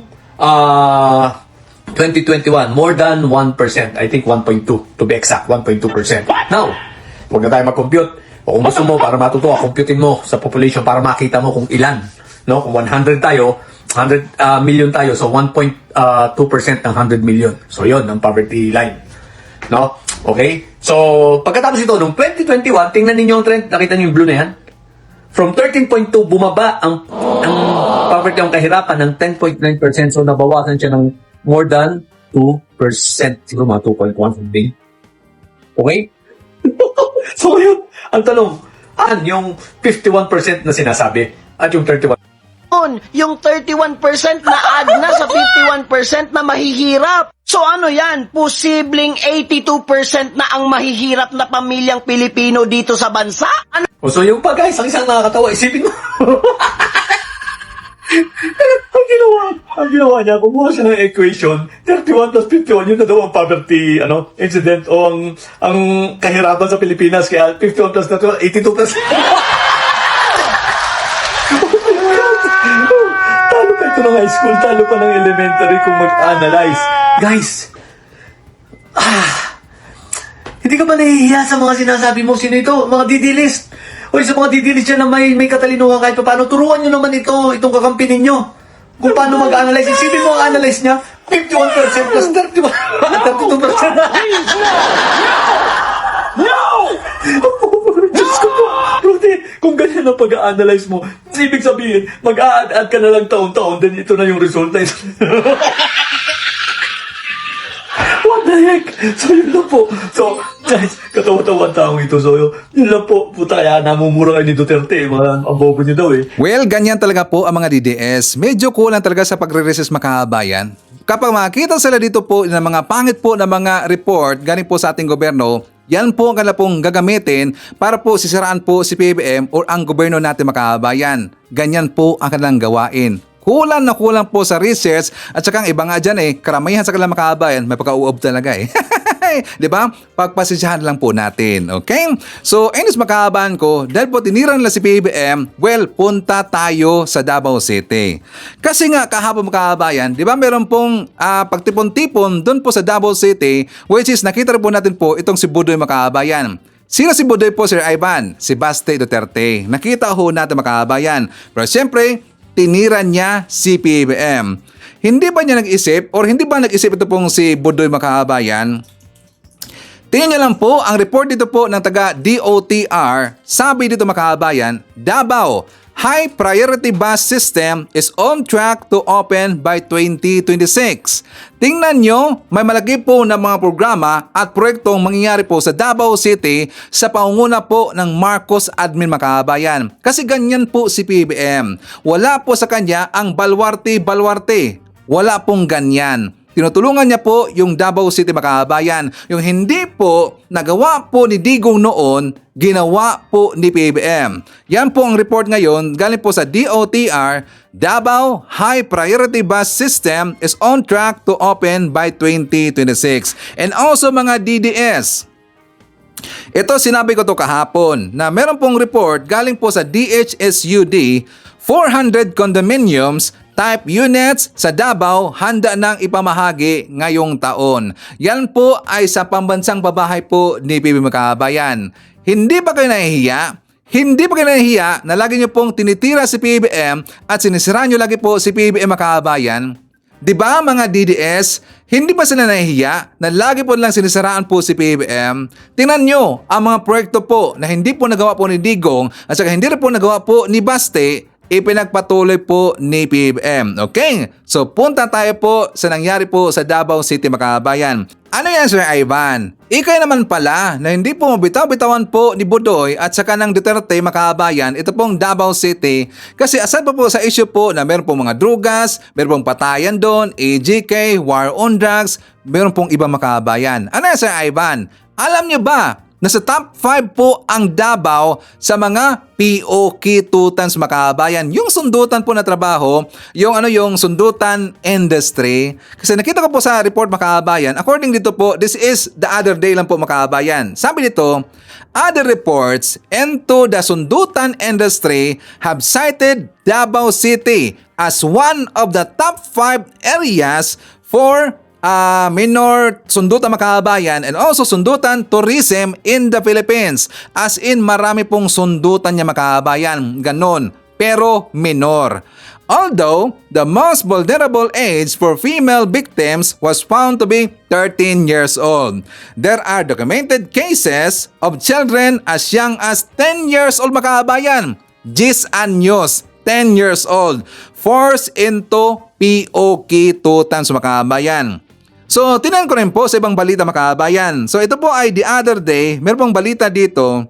2021. More than 1%. I think 1.2 to be exact, 1.2%. Now, huwag na tayo mag-compute. O kung gusto mo, para matutuwa, computing mo sa population para makita mo kung ilan. No? Kung 100 tayo, 100 million tayo, so 1.2% ng 100 million. So yon ang poverty line. No? Okay? So, pagkatapos ito, noong 2021, tingnan ninyo ang trend, nakita niyo yung blue na yan? From 13.2, bumaba ang poverty, ang kahirapan ng 10.9%, so nabawasan siya ng more than 2%. Siguro mga 2.1 something. Okay? So, yun, ang tanong, yung 51% na sinasabi at yung 31%? Yung 31% na add na sa 51% na mahihirap. So ano yan? Posibleng 82% na ang mahihirap na pamilyang Pilipino dito sa bansa? Ano? So yung pa guys, ang isang nakakatawa, isipin mo. ang ginawa niya, kumuha siya ng equation, 31 plus 51, yun na daw ang poverty, incident o ang kahirapan sa Pilipinas, kaya 51 plus 82%. Talo pa ito ng high school, talo pa ng elementary kung mag-analyze. Guys, hindi ka ba nahihiya sa mga sinasabi mo? Sino ito? Mga didilist. O sa mga didilist dyan na may katalinuhan kahit pa paano, turuan nyo naman itong kakampi ninyo. Kung paano mag-analyze. Isipin mo ang analyze niya, 51% plus 32%. No! Diyos ko po. Rudy, kung ganyan ang pag-a-analyze mo, ibig sabihin, mag-a-add ka na lang taon-taon, then ito na yung result na ito. What the heck? So yun lang po. So, guys, katawa-tawa ang taong ito. So yun lang po. Puta, kaya namumura kayo ni Duterte. Ang bobo niyo daw eh. Well, ganyan talaga po ang mga DDS. Medyo kulang talaga sa pagre-resist makahabayan. Kapag makita sila dito po ng mga pangit po na mga report galing po sa ating gobyerno, yan po ang kanila pong gagamitin para po sisiraan po si PBBM o ang gobyerno natin makahabayan. Ganyan po ang kanilang gawain. Kulang na kulang po sa research at saka ang iba nga dyan karamihan sa kanilang makahabayan may pagka-uob talaga eh. Diba? Pagpasisyahan lang po natin. Okay? So, anyways makahabaan ko, dahil po tinira nila si PBBM, well, punta tayo sa Davao City. Kasi nga, kahapon makahabayan, di ba meron pong pagtipon-tipon doon po sa Davao City, which is nakita rin po natin po itong si Budoy makahabayan. Sino si Budoy po, Sir Ivan? Si Baste Duterte. Nakita ho natin makahabayan. Pero siyempre, tinira niya si PBBM. Hindi ba niya nag-isip or hindi ba nag-isip ito pong si Budoy makahabayan? Tingnan niyo lang po ang report dito po ng taga DOTR. Sabi dito makahabayan, Davao High Priority Bus System is on track to open by 2026. Tingnan nyo, may malaki po na mga programa at proyektong mangyayari po sa Davao City sa pangunguna po ng Marcos Admin makahabayan. Kasi ganyan po si PBBM. Wala po sa kanya ang balwarte-balwarte. Wala pong ganyan. Tinutulungan niya po yung Davao City makahabayan. Yung hindi po nagawa po ni Digong noon, ginawa po ni PBBM. Yan po ang report ngayon galing po sa DOTR. Davao High Priority Bus System is on track to open by 2026. And also mga DDS. Ito sinabi ko to kahapon na meron pong report galing po sa DHSUD, 400 condominiums type units sa Davao handa nang ipamahagi ngayong taon. Yan po ay sa pambansang babahay po ni PBBM makahabayan. Hindi ba kayo nahihiya? Hindi ba kayo nahihiya na lagi nyo pong tinitira si PBBM at sinisira nyo lagi po si PBBM makahabayan? Diba mga DDS, hindi ba sila nahihiya na lagi po lang sinisiraan po si PBBM? Tingnan nyo ang mga proyekto po na hindi po nagawa po ni Digong at saka hindi rin po nagawa po ni Baste, ipinagpatuloy po ni PBBM. Okay? So punta tayo po sa nangyari po sa Davao City makahabayan. Ano yan, Sir Ivan? Ikay naman pala na hindi po mabitaw-bitawan po ni Budoy at saka ng Duterte makahabayan ito pong Davao City kasi aside pa po sa issue po na meron pong mga drugas, meron pong patayan doon, AGK, war on drugs, meron pong ibang makahabayan. Ano yan, Sir Ivan? Alam niyo ba na sa top 5 po ang Davao sa mga POK tutans makahabayan. Yung sundutan po na trabaho, yung sundutan industry. Kasi nakita ko po sa report makahabayan, according dito po, this is the other day lang po makahabayan. Sabi dito, other reports into the sundutan industry have cited Davao City as one of the top 5 areas for minor sundutan makahabayan and also sundutan tourism in the Philippines. As in marami pong sundutan niya makahabayan. Ganon. Pero minor. Although, the most vulnerable age for female victims was found to be 13 years old. There are documented cases of children as young as 10 years old makahabayan. 10 anyos, 10 years old, forced into POK tutans makahabayan. So, tinan ko rin po sa ibang balita makahabayan. So, ito po ay the other day, meron pong balita dito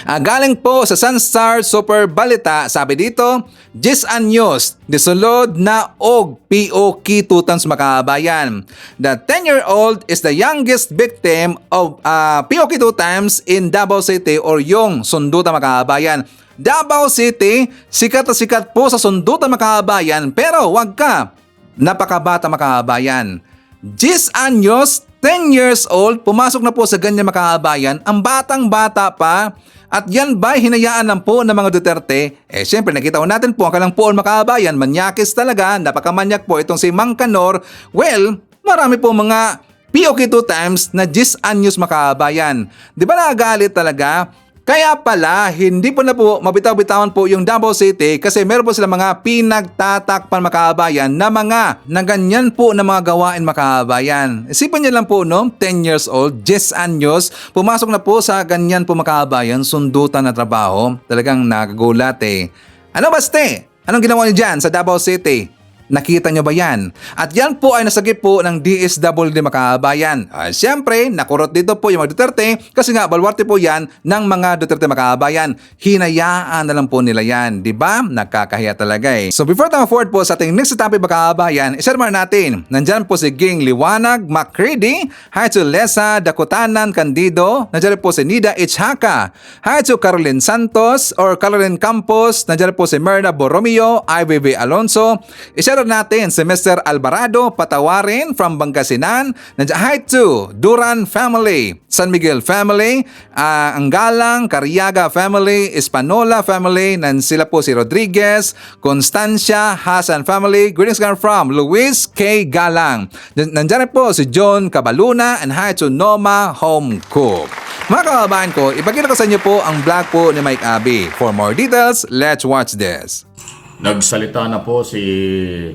Galing po sa Sunstar Super Balita, sabi dito, 10 anyos, disulod na og PO Kitutans makabayan. The 10-year-old is the youngest victim of PO Kitutans in Davao City or yung Sundutan makabayan. Davao City, sikat na sikat po sa Sundutan makabayan pero wag ka, napakabata makabayan. 10 anyos, 10 years old, pumasok na po sa ganyan makabayan, ang batang-bata pa. At yan ba hinayaan lang po ng mga Duterte? Siyempre nakita ko natin po ang kalang poon makabayan, manyakis talaga, napakamanyak po itong si Mang Kanor. Well, marami po mga POK 2 times na 10 anyos makabayan. Di ba nagalit talaga? Kaya pala, hindi po na po mabitaw-bitawan po yung Davao City kasi meron po sila mga pinagtatakpan makabayan na mga na ganyan po na mga gawain makabayan. Isipan niyo lang po, no? 10 years old, 10 anyos, pumasok na po sa ganyan po makabayan, sundutan na trabaho. Talagang nagagulat eh. Ano baste? Anong ginawa niyo dyan sa Davao City? Nakita nyo ba yan? At yan po ay nasagip po ng DSWD makabayan. Siyempre, nakurot dito po yung mga Duterte kasi nga balwarte po yan ng mga Duterte makabayan. Hinayaan na lang po nila yan. Diba? Nakakahiya talaga eh. So before tayo forward po sa ating next topic makabayan, ishare natin. Nandyan po si Ging Liwanag Macready, hi to Lesa Dakutanan Candido, nandyan po si Nida Ichhaka, hi to Caroline Santos or Caroline Campos, nandyan po si Merna Borromeo, IBB Alonso, ishare natin si Mr. Alvarado Patawarin from Bangasinan. Hi to Duran family, San Miguel family, Anggalang, Cariaga family, Espanola family, sila po si Rodriguez, Constancia, Hasan family. Greetings from Luis K. Galang. Nandiyan po si John Cabaluna and hi to Noma Home Cook. Mga kababayan ko, ipakita ko sa inyo po ang vlog po ni Mike Abi. For more details, let's watch this. Nagsalita na po si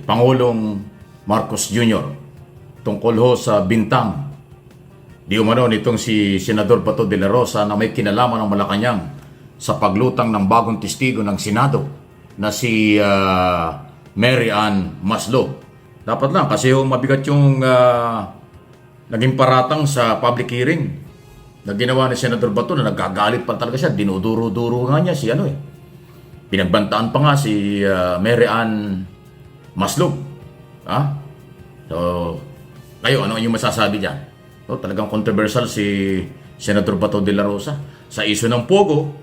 Pangulong Marcos Jr. tungkol ho sa bintang di umano nitong si Senador Bato de la Rosa na may kinalaman ng Malacanang sa paglutang ng bagong testigo ng Senado na si Mary Ann Maslog. Dapat lang kasi mabigat yung naging paratang sa public hearing na ginawa ni Senador Bato na nagagalit pa talaga siya. Dinuduro-duro nga niya si pinagbantaan pa nga si Mary Ann Maslog. So, kayo, ano yung masasabi dyan? So, talagang controversial si Senator Bato de la Rosa. Sa issue ng Pogo,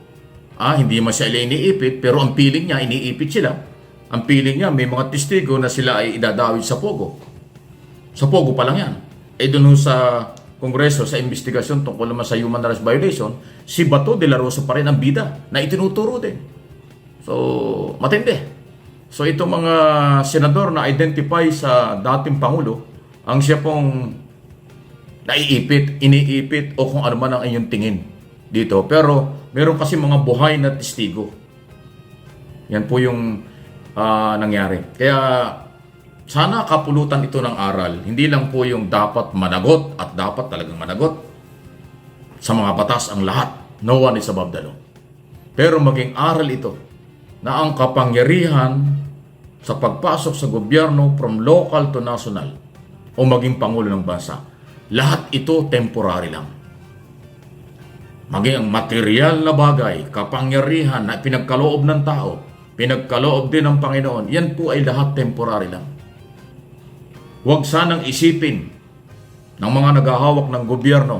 hindi man siya iniipit, pero ang piling niya, iniipit sila. Ang piling niya, may mga testigo na sila ay idadawit sa Pogo. Sa Pogo pa lang yan. Doon sa Kongreso, sa investigasyon tungkol naman sa human rights violation, si Bato de la Rosa pa rin ang bida na itinuturo din. So, matindi. So, itong mga senador na identify sa dating Pangulo, ang siya pong naiipit, iniipit, o kung ano man ang inyong tingin dito. Pero, meron kasi mga buhay na testigo. Yan po yung nangyari. Kaya, sana kapulutan ito ng aral. Hindi lang po yung dapat managot at dapat talagang managot. Sa mga batas ang lahat. No one is above the law. Pero maging aral ito na ang kapangyarihan sa pagpasok sa gobyerno from local to national o maging Pangulo ng bansa, lahat ito temporary lang. Maging ang material na bagay, kapangyarihan na pinagkaloob ng tao, pinagkaloob din ng Panginoon, yan po ay lahat temporary lang. Huwag sanang isipin ng mga naghahawak ng gobyerno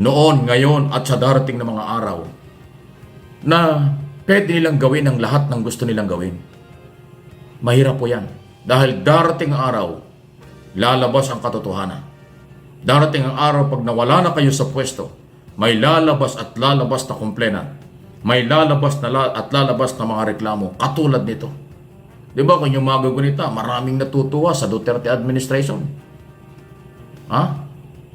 noon, ngayon at sa darating na mga araw na pwede nilang gawin ang lahat ng gusto nilang gawin. Mahirap po yan. Dahil darating ang araw, lalabas ang katotohanan. Darating ang araw pag nawala na kayo sa pwesto, may lalabas at lalabas na komplena. May lalabas at lalabas na mga reklamo katulad nito. Di ba kung yung mga gagunita, maraming natutuwa sa Duterte administration.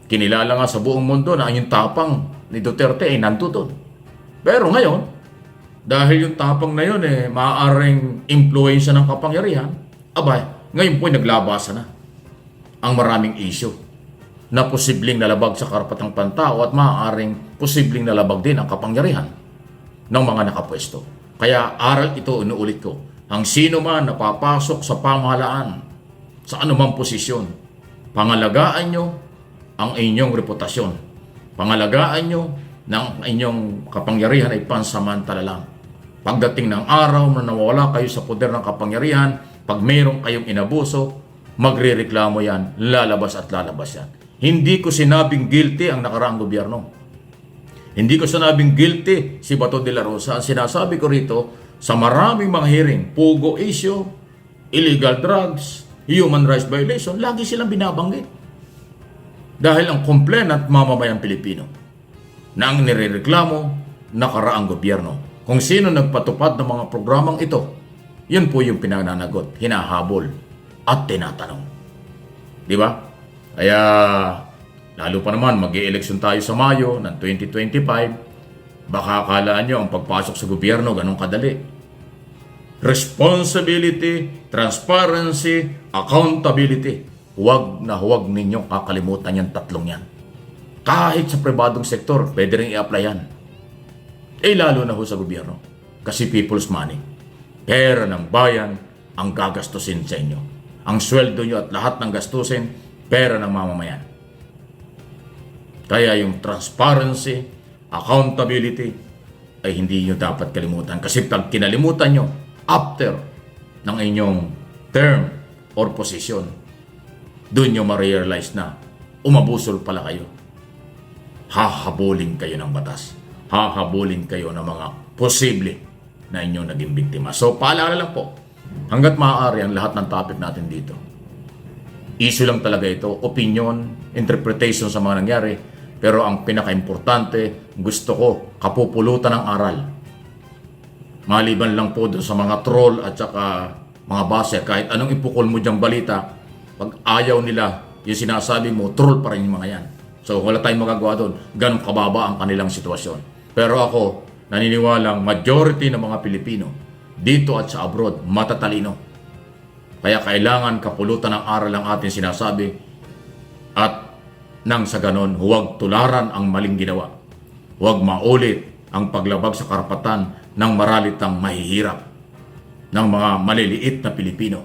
Kinilala nga sa buong mundo na yung tapang ni Duterte ay nandoon. Pero ngayon, dahil yung tapang na yun maaaring impluensya ng kapangyarihan, ngayon po naglabasan na ang maraming issue na posibleng nalabag sa karapatang pantao at maaaring posibleng nalabag din ang kapangyarihan ng mga nakapwesto. Kaya aral ito, inuulit ko, ang sino man napapasok sa pamahalaan, sa anumang posisyon, pangalagaan nyo ang inyong reputasyon. Pangalagaan nyo ng inyong kapangyarihan ay pansamantala lang. Pagdating ng araw na nawawala kayo sa poder ng kapangyarihan, pag mayroong kayong inabuso, magrereklamo yan, lalabas at lalabas yan. Hindi ko sinabing guilty ang nakaraang gobyerno. Hindi ko sinabing guilty si Bato de la Rosa. Ang sinasabi ko rito, sa maraming mga hearing, Pugo issue, illegal drugs, human rights violation, lagi silang binabanggit. Dahil ang complainant mamamayang Pilipino na ang nirereklamo nakaraang gobyerno. Kung sino nagpatupad ng mga programang ito, yun po yung pinananagot, hinahabol at tinatanong. Di ba? Kaya lalo pa naman mag-i-eleksyon tayo sa Mayo ng 2025, baka akalaan nyo ang pagpasok sa gobyerno ganun kadali. Responsibility, transparency, accountability. Huwag na huwag ninyong kakalimutan yung tatlong yan. Kahit sa pribadong sektor, pwede rin i-apply yan. Lalo na ho sa gobyerno. Kasi people's money. Pera ng bayan ang gagastusin sa inyo. Ang sweldo nyo at lahat ng gastusin, pera ng mamamayan. Kaya yung transparency, accountability, ay hindi nyo dapat kalimutan. Kasi pag kinalimutan nyo, after ng inyong term or position, doon nyo ma-realize na umabusol pala kayo. Hahabulin kayo ng batas. Hahabulin kayo ng mga posible na inyong naging biktima. So, paalala lang po, hanggat maaari ang lahat ng topic natin dito. Issue lang talaga ito, opinion, interpretation sa mga nangyari, pero ang pinaka-importante, gusto ko kapupulutan ng aral. Maliban lang po doon sa mga troll at saka mga base, kahit anong ipukol mo diyang balita, pag ayaw nila yung sinasabi mo, troll pa rin yung mga yan. So wala tayong magagawa doon. Ganun kababa ang kanilang sitwasyon. Pero ako, naniniwalang majority ng mga Pilipino, dito at sa abroad, matatalino. Kaya kailangan kapulutan ng aral ang ating sinasabi at nang sa ganon, huwag tularan ang maling ginawa. Huwag maulit ang paglabag sa karapatan ng maralitang mahihirap ng mga maliliit na Pilipino.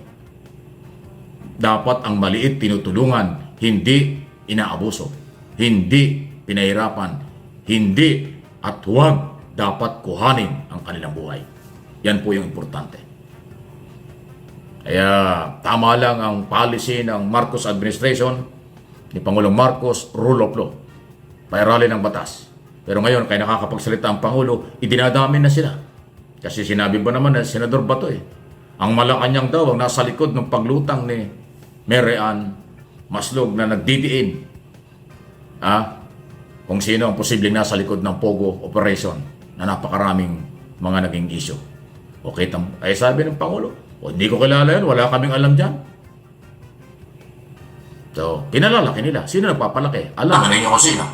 Dapat ang maliit tinutulungan, hindi inaabuso, hindi pinahirapan, hindi at huwag dapat kuhanin ang kanilang buhay. Yan po yung importante. Kaya tama lang ang policy ng Marcos administration, ni Pangulong Marcos, rule of law, pairali ng batas. Pero ngayon, kaya nakakapagsalita ang Pangulo, idinadami na sila. Kasi sinabi ba naman na Senador Bato ang Malacanang daw ang nasa likod ng paglutang ni Mary Ann Maslog na nagdidiin. Kung sino ang posibleng nasa likod ng Pogo operation na napakaraming mga naging issue. Okay, ay sabi ng Pangulo, hindi ko kilala yan, wala kaming alam dyan. So, pinalalaki nila. Sino nagpapalaki? Alam na ninyo kung sino.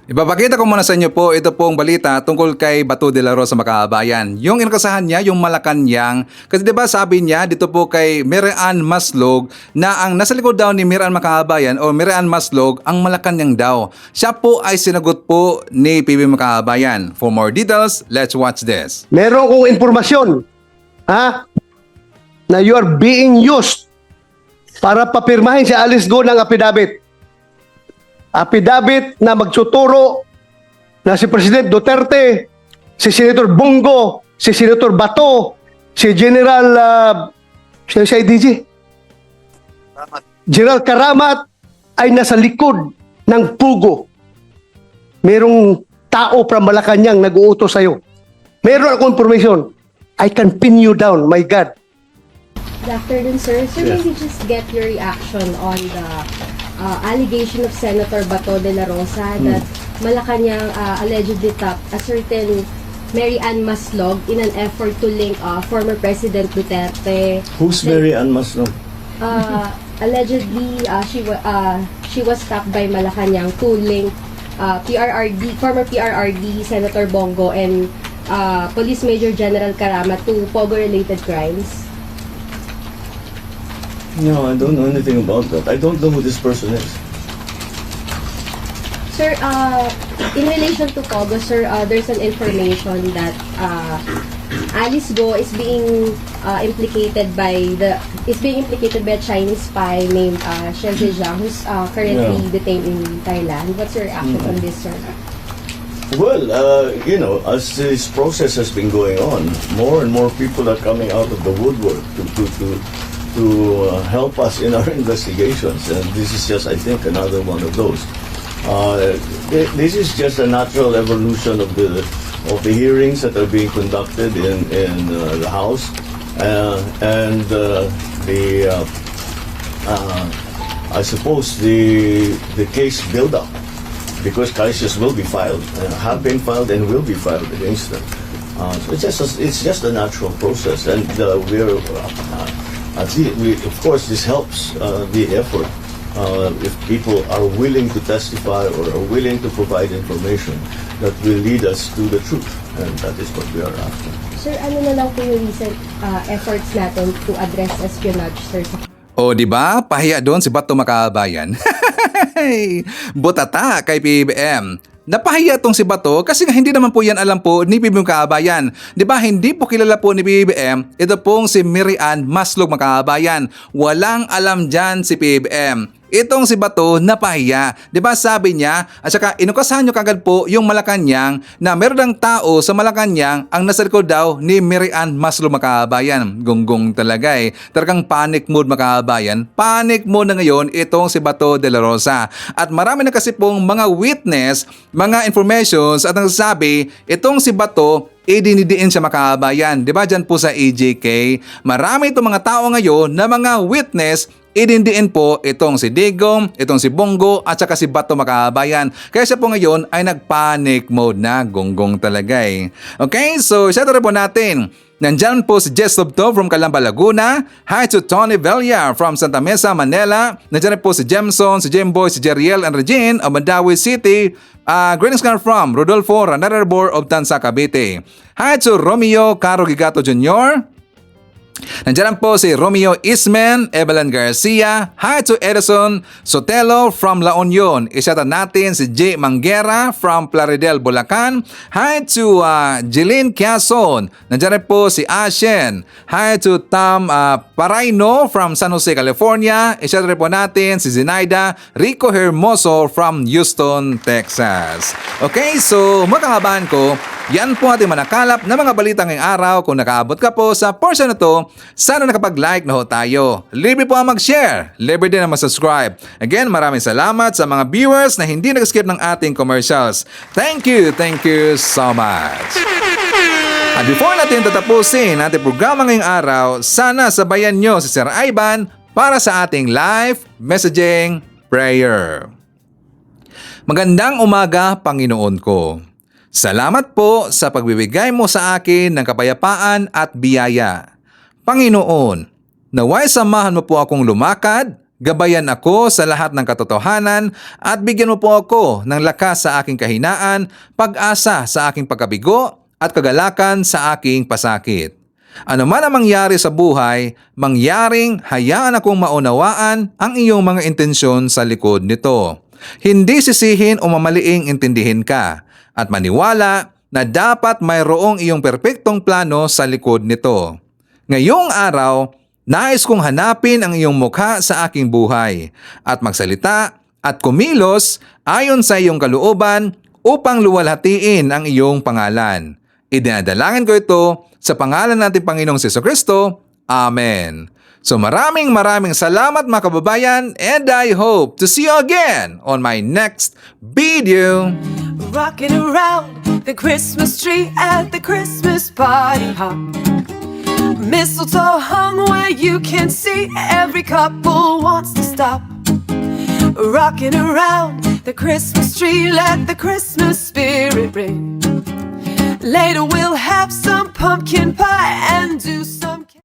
Ipapakita ko muna sa inyo po ito pong balita tungkol kay Bato de la Rosa Makabayan. Yung inakasahan niya, yung Malacanang. Kasi diba sabi niya dito po kay Mary Ann Maslog na ang nasa likod daw ni Mary Ann Makabayan o Mary Ann Maslog ang Malacanang daw. Siya po ay sinagot po ni PB Makabayan. For more details, let's watch this. Meron kong impormasyon na you are being used para papirmahin si Alice Go ng affidavit. Affidavit na magtuturo na si President Duterte, si Senator Bongo, si Senator Bato, si General si IDG, General Karamat ay nasa likod ng Pugo. Merong tao from Malacanang nag-uutos sa'yo. Meron akong information. I can pin you down, my God. Good afternoon, sir. Sir, Yes. maybe just get your reaction on the allegation of Senator Bato de la Rosa that Malacanang allegedly tapped a certain Mary Ann Maslog in an effort to link former President Duterte. Who's Mary Ann Maslog? Allegedly, she was tapped by Malacanang to link former PRRD Senator Bongo and Police Major General Karamat to Pogo-related crimes. No, I don't know anything about that. I don't know who this person is. Sir, in relation to Pogo, sir, there's an information that Alice Go is being implicated by a Chinese spy named Shen Zhejiang, who's currently detained in Thailand. What's your reaction on this, sir? Well, as this process has been going on, more and more people are coming out of the woodwork to help us in our investigations, and this is just, I think, another one of those. This is just a natural evolution of the hearings that are being conducted in the House, and I suppose the case build-up. Because cases will be filed, have been filed, and will be filed against them. So it's just a natural process, and of course, this helps the effort. If people are willing to testify or are willing to provide information that will lead us to the truth, and that is what we are after. Sir, ano na lang po yung recent efforts natin to address espionage, sir? O di ba? Pahiya doon si Bato Makabayan. Butata kay PBBM. Napahiya tong si Bato kasi hindi naman po yan alam po ni PBBM Makabayan. Di ba hindi po kilala po ni PBBM ito pong si Mary Ann Maslog Makabayan. Walang alam dyan si PBBM. Itong si Bato napahiya. Di ba sabi niya, at saka inukasahan nyo kagad po yung Malacanang na meron ng tao sa Malacanang ang nasa likod daw ni Mary Ann Maslog Makabayan. Gunggong talaga eh. Talagang panic mode Makabayan. Panic mode na ngayon itong si Bato de la Rosa. At marami na kasi pong mga witness, mga informations at nagsasabi itong si Bato idinidiin siya Makabayan. Di ba dyan po sa EJK? Marami itong mga tao ngayon na mga witness idindiin po itong si Digong, itong si Bongo at saka si Bato Makabayan. Kaya siya po ngayon ay nagpanic mode na gonggong talaga eh. Okay, so shout out po natin. Nandyan po si Jess Lobto from Calamba, Laguna. Hi to Tony Villar from Santa Mesa, Manila. Nandyan po si Jemson, si Jemboy, si Jeriel and Regine of Mandawi City. Greetings from Rodolfo Ranarabor of Tansa, Cavite. Hi to Romeo Caro Gigato Jr. Nandiyan po si Romeo Ismen, Evelyn Garcia. Hi to Edison Sotelo from La Union. Isata natin si J. Manguera from Plaridel, Bulacan. Hi to Jeline Quezon. Nandiyan po si Ashen. Hi to Tam Paraino from San Jose, California. Isata po natin si Zenaida Rico Hermoso from Houston, Texas. Okay, so mga kahabahan ko, yan po ating manakalap na mga balita ngayong araw. Kung nakaabot ka po sa portion na to, sana nakapag-like na ho tayo. Libre po ang mag-share. Libre din ang mag-subscribe. Again, maraming salamat sa mga viewers na hindi nag-skip ng ating commercials. Thank you so much. At before natin tatapusin ating programa ngayong araw, sana sabayan nyo si Sir Ivan para sa ating live messaging prayer. Magandang umaga, Panginoon ko. Salamat po sa pagbibigay mo sa akin ng kapayapaan at biyaya. Panginoon, naway samahan mo po akong lumakad, gabayan ako sa lahat ng katotohanan at bigyan mo po ako ng lakas sa aking kahinaan, pag-asa sa aking pagkabigo at kagalakan sa aking pasakit. Ano man ang mangyari sa buhay, mangyaring hayaan akong maunawaan ang iyong mga intensyon sa likod nito. Hindi sisihin o mamaliing intindihin ka at maniwala na dapat mayroong iyong perpektong plano sa likod nito. Ngayong araw, nais kong hanapin ang iyong mukha sa aking buhay at magsalita at kumilos ayon sa iyong kalooban upang luwalhatiin ang iyong pangalan. Idinadalangin ko ito sa pangalan nating Panginoong Jesucristo. Amen. So maraming salamat mga kababayan, and I hope to see you again on my next video. Rocking around the Christmas tree at the Christmas party hop. Mistletoe hung where you can see every couple wants to stop. Rocking around the Christmas tree, let the Christmas spirit ring. Later we'll have some pumpkin pie and do some